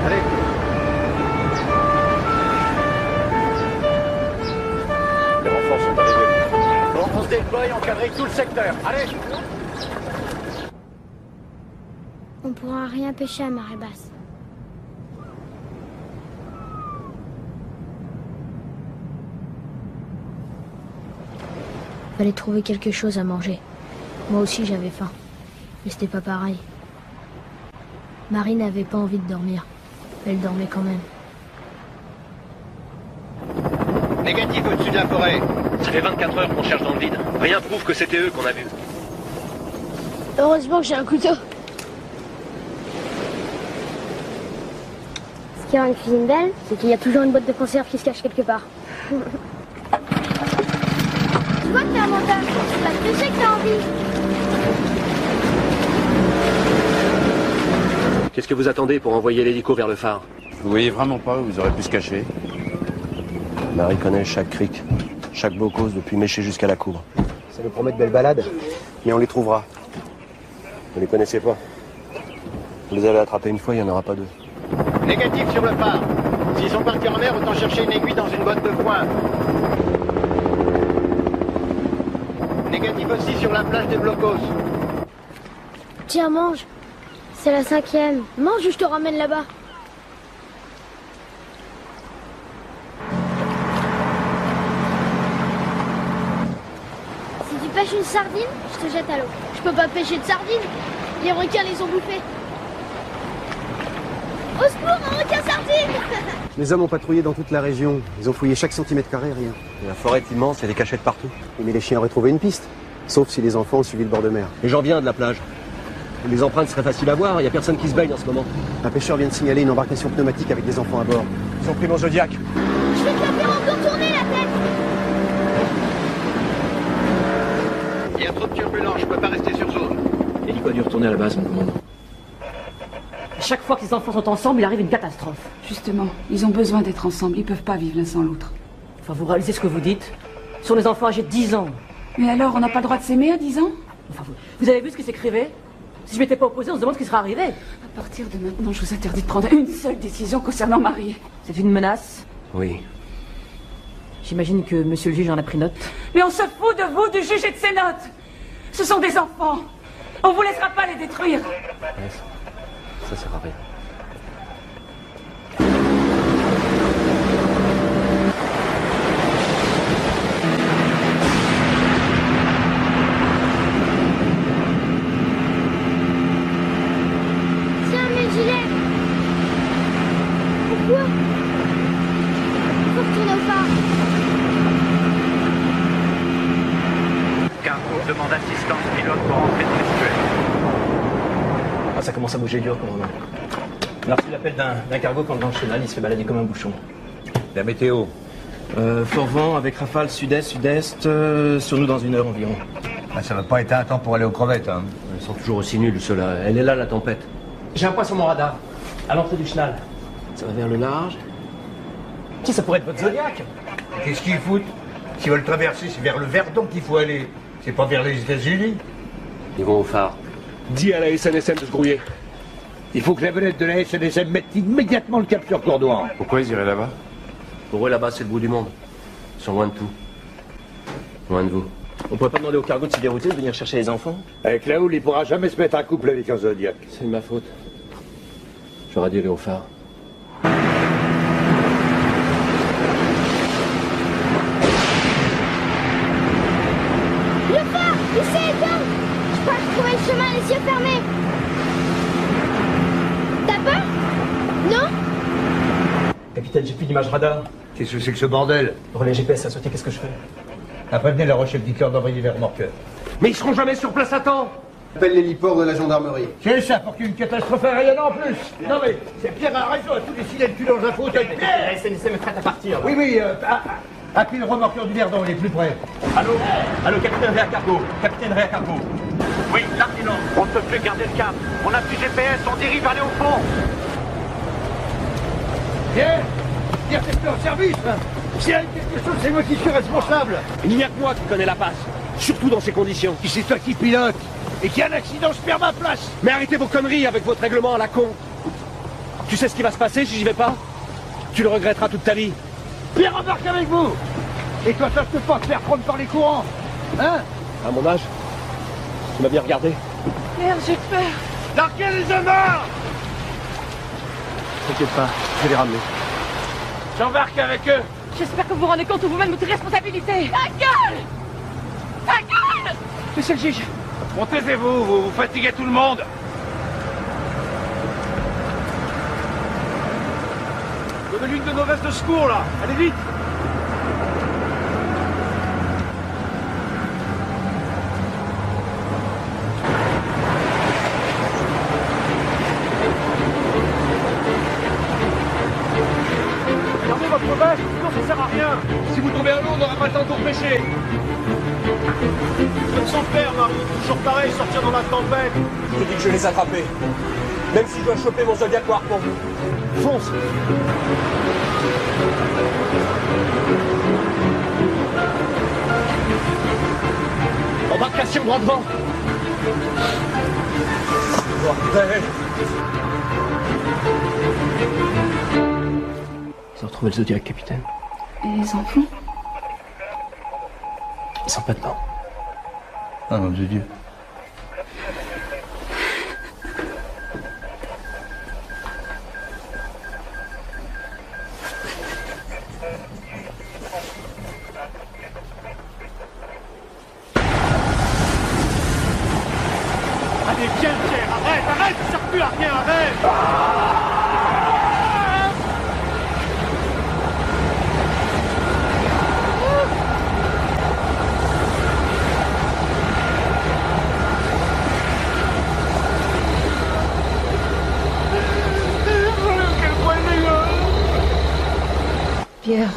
Allez. Les renforts sont arrivés. Bon, on se déploie et on quadrille tout le secteur. Allez. On pourra rien pêcher à marée basse. Fallait trouver quelque chose à manger. Moi aussi j'avais faim. Mais c'était pas pareil. Marie n'avait pas envie de dormir. Elle dormait quand même. Négatif au-dessus de la forêt. Ça fait 24 heures qu'on cherche dans le vide. Rien prouve que c'était eux qu'on a vus. Heureusement que j'ai un couteau. Ce qui rend une cuisine belle, C'est qu'il y a toujours une boîte de conserve qui se cache quelque part. tu vois que t'es un menteur. C'est pas pêcher que t'as envie. Qu'est-ce que vous attendez pour envoyer l'hélico vers le phare? Vous voyez vraiment pas où vous aurez pu se cacher? Marie connaît chaque crique, chaque bocause depuis Méché jusqu'à la cour. Ça nous promet de belles balades, mais on les trouvera. Vous les connaissez pas. Vous les avez attrapés une fois, il n'y en aura pas deux. Négatif sur le phare. S'ils sont partis en mer, autant chercher une aiguille dans une botte de foin. Négatif aussi sur la plage des Blocos. Tiens, mange. C'est la 5e. Mange ou je te ramène là-bas. Si tu pêches une sardine, je te jette à l'eau. Je peux pas pêcher de sardines. Les requins les ont bouffés. Au secours, un requin sardine. Les hommes ont patrouillé dans toute la région. Ils ont fouillé chaque centimètre carré, rien. La forêt est immense, il y a des cachettes partout. Mais les chiens auraient trouvé une piste. Sauf si les enfants ont suivi le bord de mer. Et j'en viens de la plage. Les empreintes seraient faciles à voir, il n'y a personne qui se baigne en ce moment. Un pêcheur vient de signaler une embarcation pneumatique avec des enfants à bord. Ils ont pris mon Zodiac. Je vais te la faire encore tourner la tête. Il y a trop de turbulences, je peux pas rester sur zone. L'hélico a dû retourner à la base, mon commandant. Chaque fois que les enfants sont ensemble, il arrive une catastrophe. Justement, ils ont besoin d'être ensemble, ils peuvent pas vivre l'un sans l'autre. Enfin, vous réalisez ce que vous dites? Ce sont des enfants âgés de 10 ans. Mais alors, on n'a pas le droit de s'aimer à 10 ans? Enfin, vous avez vu ce qui s'écrivait? Si je m'étais pas opposé, on se demande ce qui serait arrivé. À partir de maintenant, je vous interdis de prendre une seule décision concernant Marie. C'est une menace? Oui. J'imagine que monsieur le juge en a pris note. Mais on se fout de vous, du juge et de ses notes. Ce sont des enfants. On vous laissera pas les détruire. Ouais, ça sert à rien. Tiens, mes gilets. Pourquoi? Faut retourner au phare. Cargo demande assistance pilote pour entrer dans l'estuaire. Ah, ça commence à bouger dur, commandant. On a reçu l'appel d'un cargo quand dans le chenal, il se fait balader comme un bouchon. La météo? Fort vent avec rafale sud-est, sur nous dans 1 heure environ. Ah, ça va pas être un temps pour aller aux crevettes, hein. Ils sont toujours aussi nuls, ceux-là. Elle est là, la tempête. J'ai un point sur mon radar, à l'entrée du chenal. Ça va vers le large. Qui ça pourrait être votre Zodiac? Qu'est-ce qu'ils foutent? S'ils veulent traverser, c'est vers le Verdon qu'il faut aller. C'est pas vers les États-Unis? Ils vont au phare. Dis à la SNSM de se grouiller. Il faut que la vedette de la SNSM mette immédiatement le cap sur Courdois. Pourquoi ils iraient là-bas? Pour eux, là-bas, c'est le bout du monde. Ils sont loin de tout. Loin de vous. On pourrait pas demander au cargo de se dérouter, de venir chercher les enfants? Avec la houle, il pourra jamais se mettre en couple avec un Zodiac. C'est de ma faute. J'aurais dû aller au phare. Le phare! Il s'est éteint! Je crois que je trouvais le chemin les yeux fermés. T'as peur? Non? Capitaine, j'ai plus d'image radar. Qu'est-ce que c'est que ce bordel? Relais GPS a sauté, qu'est-ce que je fais? Prévenez la Rochelle Dicker d'envoyer les remorqueurs. Mais ils seront jamais sur place à temps! Appelle l'héliport de la gendarmerie. C'est ça, pour qu'une catastrophe aérienne en plus. Non mais, c'est Pierre a raison, à tous décidé de tuer dans un fauteuil. La SNSM est prête à partir. Oui, oui, appelez le remorqueur du Verdon, il est plus près. Allô? Allô, capitaine Réa Cargo. Capitaine Réa Cargo. Oui, l'artillon. On ne peut plus garder le cap. On n'a plus GPS, on dérive, allez au fond. Pierre, t'es plus en service. S'il y a quelque chose, c'est moi qui suis responsable. Il n'y a que moi qui connais la passe. Surtout dans ces conditions. Si c'est toi qui pilote et qu'il y a un accident, je perds ma place. Mais arrêtez vos conneries avec votre règlement à la con. Tu sais ce qui va se passer si j'y vais pas? Tu le regretteras toute ta vie. Pierre embarque avec vous. Et toi, ça ne peut pas te faire prendre par les courants. Hein? À mon âge, tu m'as bien regardé. Merde, j'ai peur. Larguez les amarres. T'inquiète pas, je vais les ramener. J'embarque avec eux. J'espère que vous vous rendez compte vous-même de votre responsabilité. Ta gueule! Ta gueule! Monsieur le juge. Bon, taisez-vous, vous fatiguez tout le monde. Donnez-lui une de nos vestes de secours, là. Allez vite. Gardez votre veste, sinon ça sert à rien. Si vous tombez à l'eau, on n'aura pas le temps de vous repêcher. Comme son père, Marie. Toujours pareil, sortir dans la tempête. Je te dis que je vais les attraper. Même si je dois choper mon Zodiac au harpon. Fonce! Embarcation droit devant. Bordel! Ils ont retrouvé le Zodiac, capitaine. Et les enfants? Ils sont pas dedans. Ah mon Dieu. Allez, viens, Pierre, arrête, tu sers plus à rien, arrête. Pierre,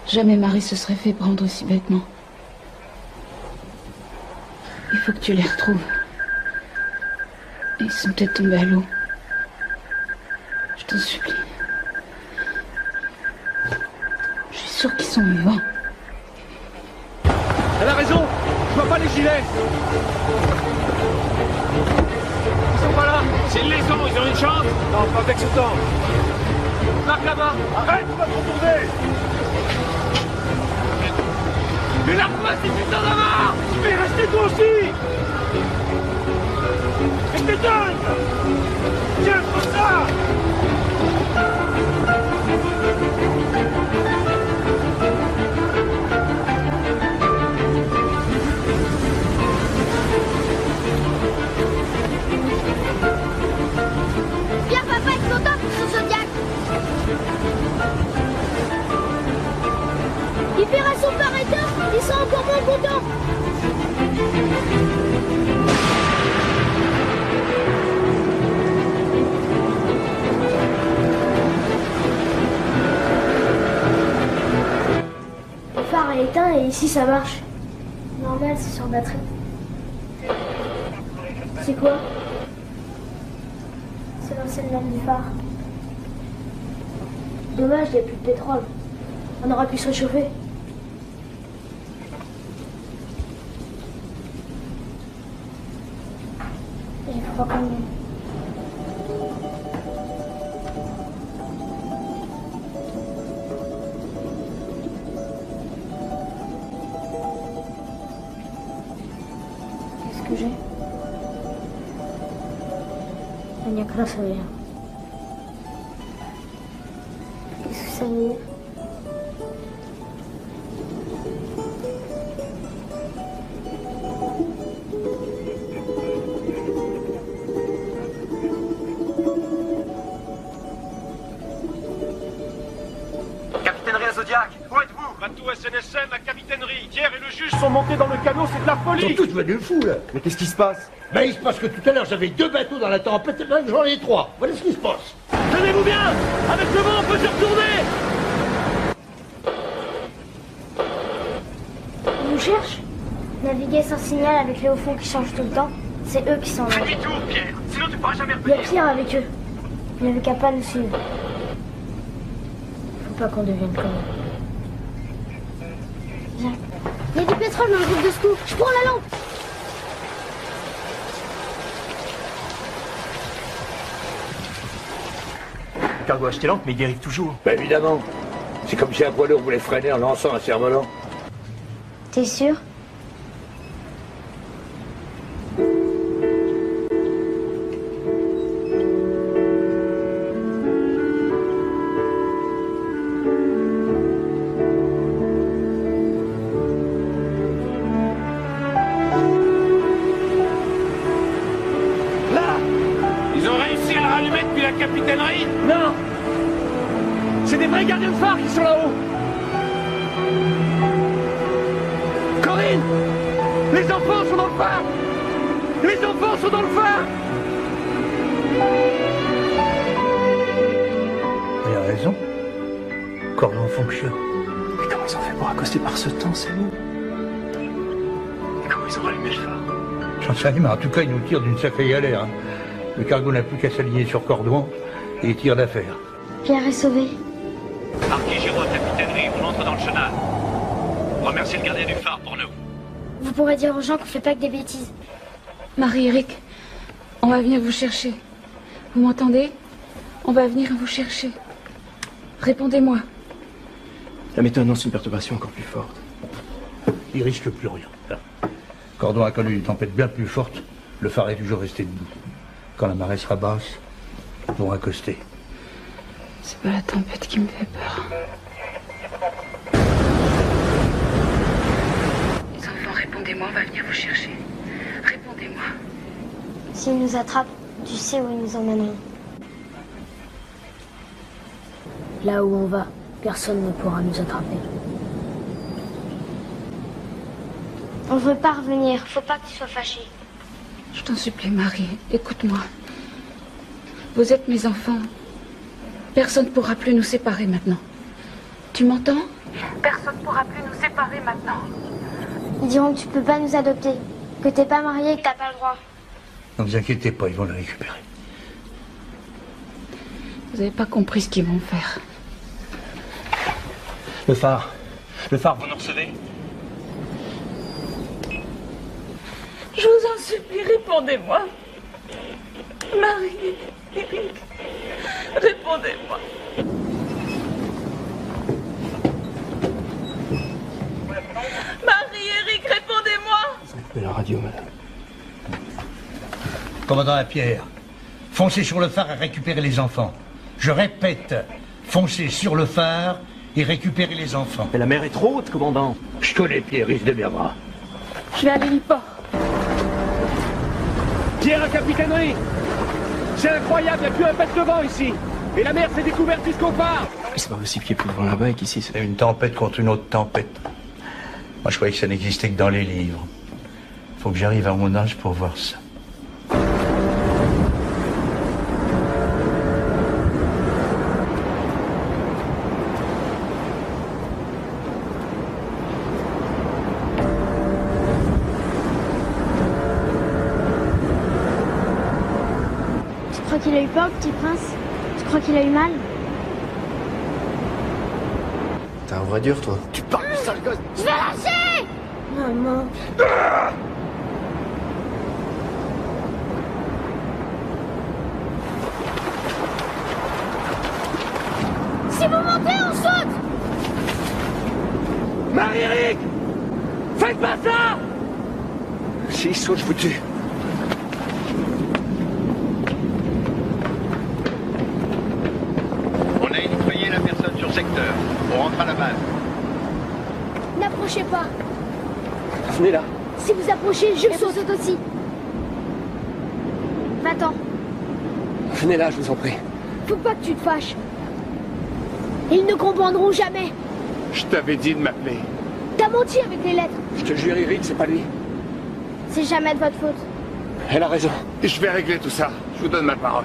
jamais Marie se serait fait prendre aussi bêtement. Il faut que tu les retrouves. Ils sont peut-être tombés à l'eau. Je t'en supplie. Je suis sûre qu'ils sont vivants. Elle a raison, je vois pas les gilets. Ils sont pas là. S'ils les ont, ils ont une chance. Non, pas avec ce temps. Marc là-bas. Arrête, tu vas te retourner. Mais la pointe, c'est putain d'amarre. Mais restez toi aussi. Restez dingue. Tiens, comme ça. Pierre va pas être content pour son Zodiac. Il verra son père éteint, il sera encore moins content. Le phare est éteint et ici ça marche. Normal, c'est sur batterie. C'est quoi? C'est l'ancienne lampe du phare. Dommage, il n'y a plus de pétrole. On aurait pu se réchauffer. pas comme lui. Qu'est-ce que j'ai? Il n'y a que la soleil. Qu'est-ce que ça veut dire? Capitainerie à Zodiac, où êtes-vous? Bateau SNSM à capitainerie. Pierre et le juge sont montés dans le canot, c'est de la folie. Ils sont tous venus fous, là. Mais qu'est-ce qui se passe? Ben, il se passe que tout à l'heure, j'avais 2 bateaux dans la tempête, et là, j'en ai 3. Voilà ce qui se passe. Tenez-vous bien. Avec le vent, on peut se retourner. Ils nous cherchent. Naviguer sans signal avec les hauts fonds qui changent tout le temps, c'est eux qui sont là. Fais demi-tour, Pierre, sinon tu pourras jamais Il y a revenir. Pierre avec eux. Il n'avait qu'à pas nous suivre. Faut pas qu'on devienne comme eux. Jacques, il y a du pétrole dans le groupe de secours. Je prends la lampe. Le cargo a acheté l'encre, mais il dérive toujours. Ben, évidemment. C'est comme si un poids lourd voulait freiner en lançant un cerf-volant. T'es sûr? Là, ils ont réussi à le rallumer depuis la capitainerie. Non! C'est des vrais gardiens de phare qui sont là-haut! Corinne! Les enfants sont dans le phare! Les enfants sont dans le phare! Il a raison. Cordon fonctionne. Mais comment ils ont fait pour accoster par ce temps, c'est nous? Et comment ils ont rallumé le phare? J'en sais rien, mais en tout cas, ils nous tirent d'une sacrée galère. Hein. Le cargo n'a plus qu'à s'aligner sur Cordon et il tire d'affaire. Pierre est sauvé. Marquis Giraud à capitainerie, on entre dans le chenal. Remerciez le gardien du phare pour nous. Vous pourrez dire aux gens qu'on fait pas que des bêtises. Marie-Éric, on va venir vous chercher. Vous m'entendez? On va venir vous chercher. Répondez-moi. La météo annonce une perturbation encore plus forte. Il risque plus rien. Cordon a connu une tempête bien plus forte. Le phare est toujours resté debout. Quand la marée sera basse, ils vont accoster. C'est pas la tempête qui me fait peur. Les enfants, répondez-moi, on va venir vous chercher. Répondez-moi. S'ils nous attrapent, tu sais où ils nous emmèneront. Là où on va, personne ne pourra nous attraper. On veut pas revenir, faut pas que tu sois fâché. Je t'en supplie, Marie, écoute-moi. Vous êtes mes enfants. Personne ne pourra plus nous séparer maintenant. Tu m'entends? Personne ne pourra plus nous séparer maintenant. Ils diront que tu peux pas nous adopter, que t'es pas marié et que t'as pas le droit. Ne vous inquiétez pas, ils vont le récupérer. Vous n'avez pas compris ce qu'ils vont faire. Le phare, vous nous recevez? Je vous en supplie, répondez-moi. Marie, Éric, répondez-moi. Marie, Éric, répondez-moi. Coupez la radio, madame. Commandant Lapierre, foncez sur le phare et récupérez les enfants. Je répète, foncez sur le phare et récupérez les enfants. Mais la mer est trop haute, commandant. Je connais Pierre, il se démerdera. Je vais à l'héliport. Pierre à capitainerie! C'est incroyable, il n'y a plus un pet de vent ici! Et la mer s'est découverte jusqu'au phare! Mais c'est pas possible qu'il y ait plus de vent là-bas et qu'ici c'est... Une tempête contre une autre tempête. Moi, je croyais que ça n'existait que dans les livres. Faut que j'arrive à mon âge pour voir ça. Tu crois qu'il a eu peur, le petit prince? Tu crois qu'il a eu mal? T'as un vrai dur, toi. Tu parles de sale gosse! Je vais lâcher! Maman. vous montez, on saute! Marie-Éric! Faites pas ça! S'il saute, je vous tue. On a identifié la personne sur secteur. On rentre à la base. N'approchez pas. Venez là. Si vous approchez, je saute aussi. Va-t'en. Venez là, je vous en prie. Faut pas que tu te fâches. Ils ne comprendront jamais. Je t'avais dit de m'appeler. T'as menti avec les lettres. Je te jure, Eric, c'est pas lui. C'est jamais de votre faute. Elle a raison. Je vais régler tout ça. Je vous donne ma parole.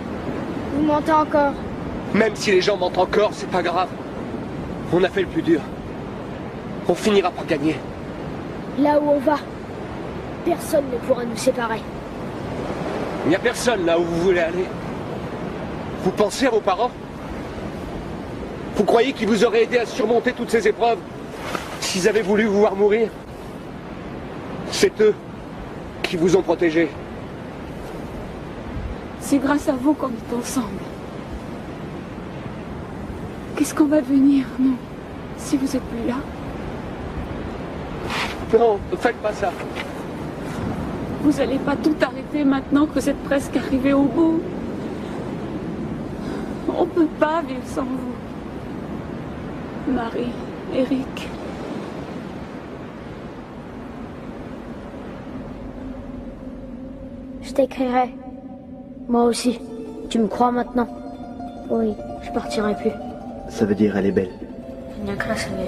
Vous mentez encore. Même si les gens mentent encore, c'est pas grave. On a fait le plus dur. On finira par gagner. Là où on va, personne ne pourra nous séparer. Il n'y a personne là où vous voulez aller. Vous pensez à vos parents? Vous croyez qu'ils vous auraient aidé à surmonter toutes ces épreuves s'ils avaient voulu vous voir mourir? C'est eux qui vous ont protégé. C'est grâce à vous qu'on est ensemble. Qu'est-ce qu'on va devenir, nous, si vous êtes plus là? Non, ne faites pas ça. Vous n'allez pas tout arrêter maintenant que vous êtes presque arrivé au bout. On ne peut pas vivre sans vous. Marie, Eric. Je t'écrirai. Moi aussi. Tu me crois maintenant? Oui, je partirai plus. Ça veut dire elle est belle. Il n'y a que la savoir.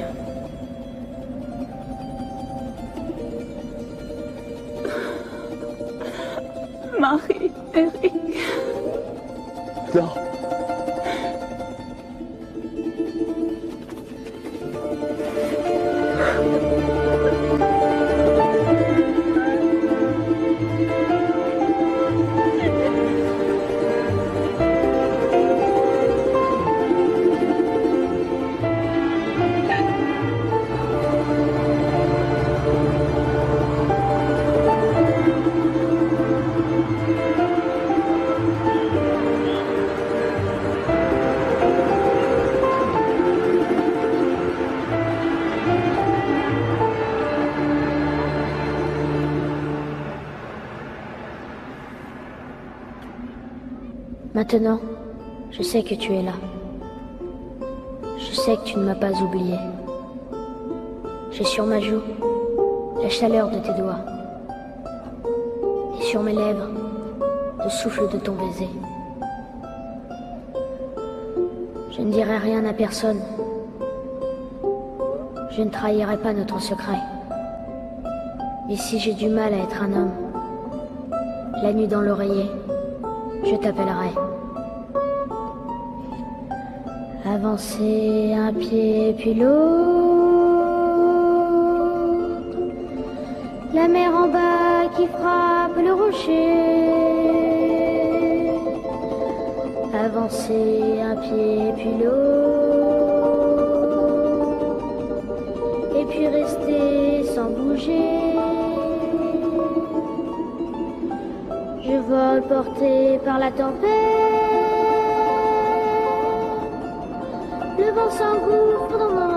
Marie, Eric. Non. Maintenant, je sais que tu es là. Je sais que tu ne m'as pas oublié. J'ai sur ma joue la chaleur de tes doigts. Et sur mes lèvres, le souffle de ton baiser. Je ne dirai rien à personne. Je ne trahirai pas notre secret. Mais si j'ai du mal à être un homme, la nuit dans l'oreiller, je t'appellerai. Avancer un pied puis l'autre. La mer en bas qui frappe le rocher. Avancer un pied puis l'autre. Et puis rester sans bouger. Je vole porté par la tempête. Le vent s'engouffre dans mon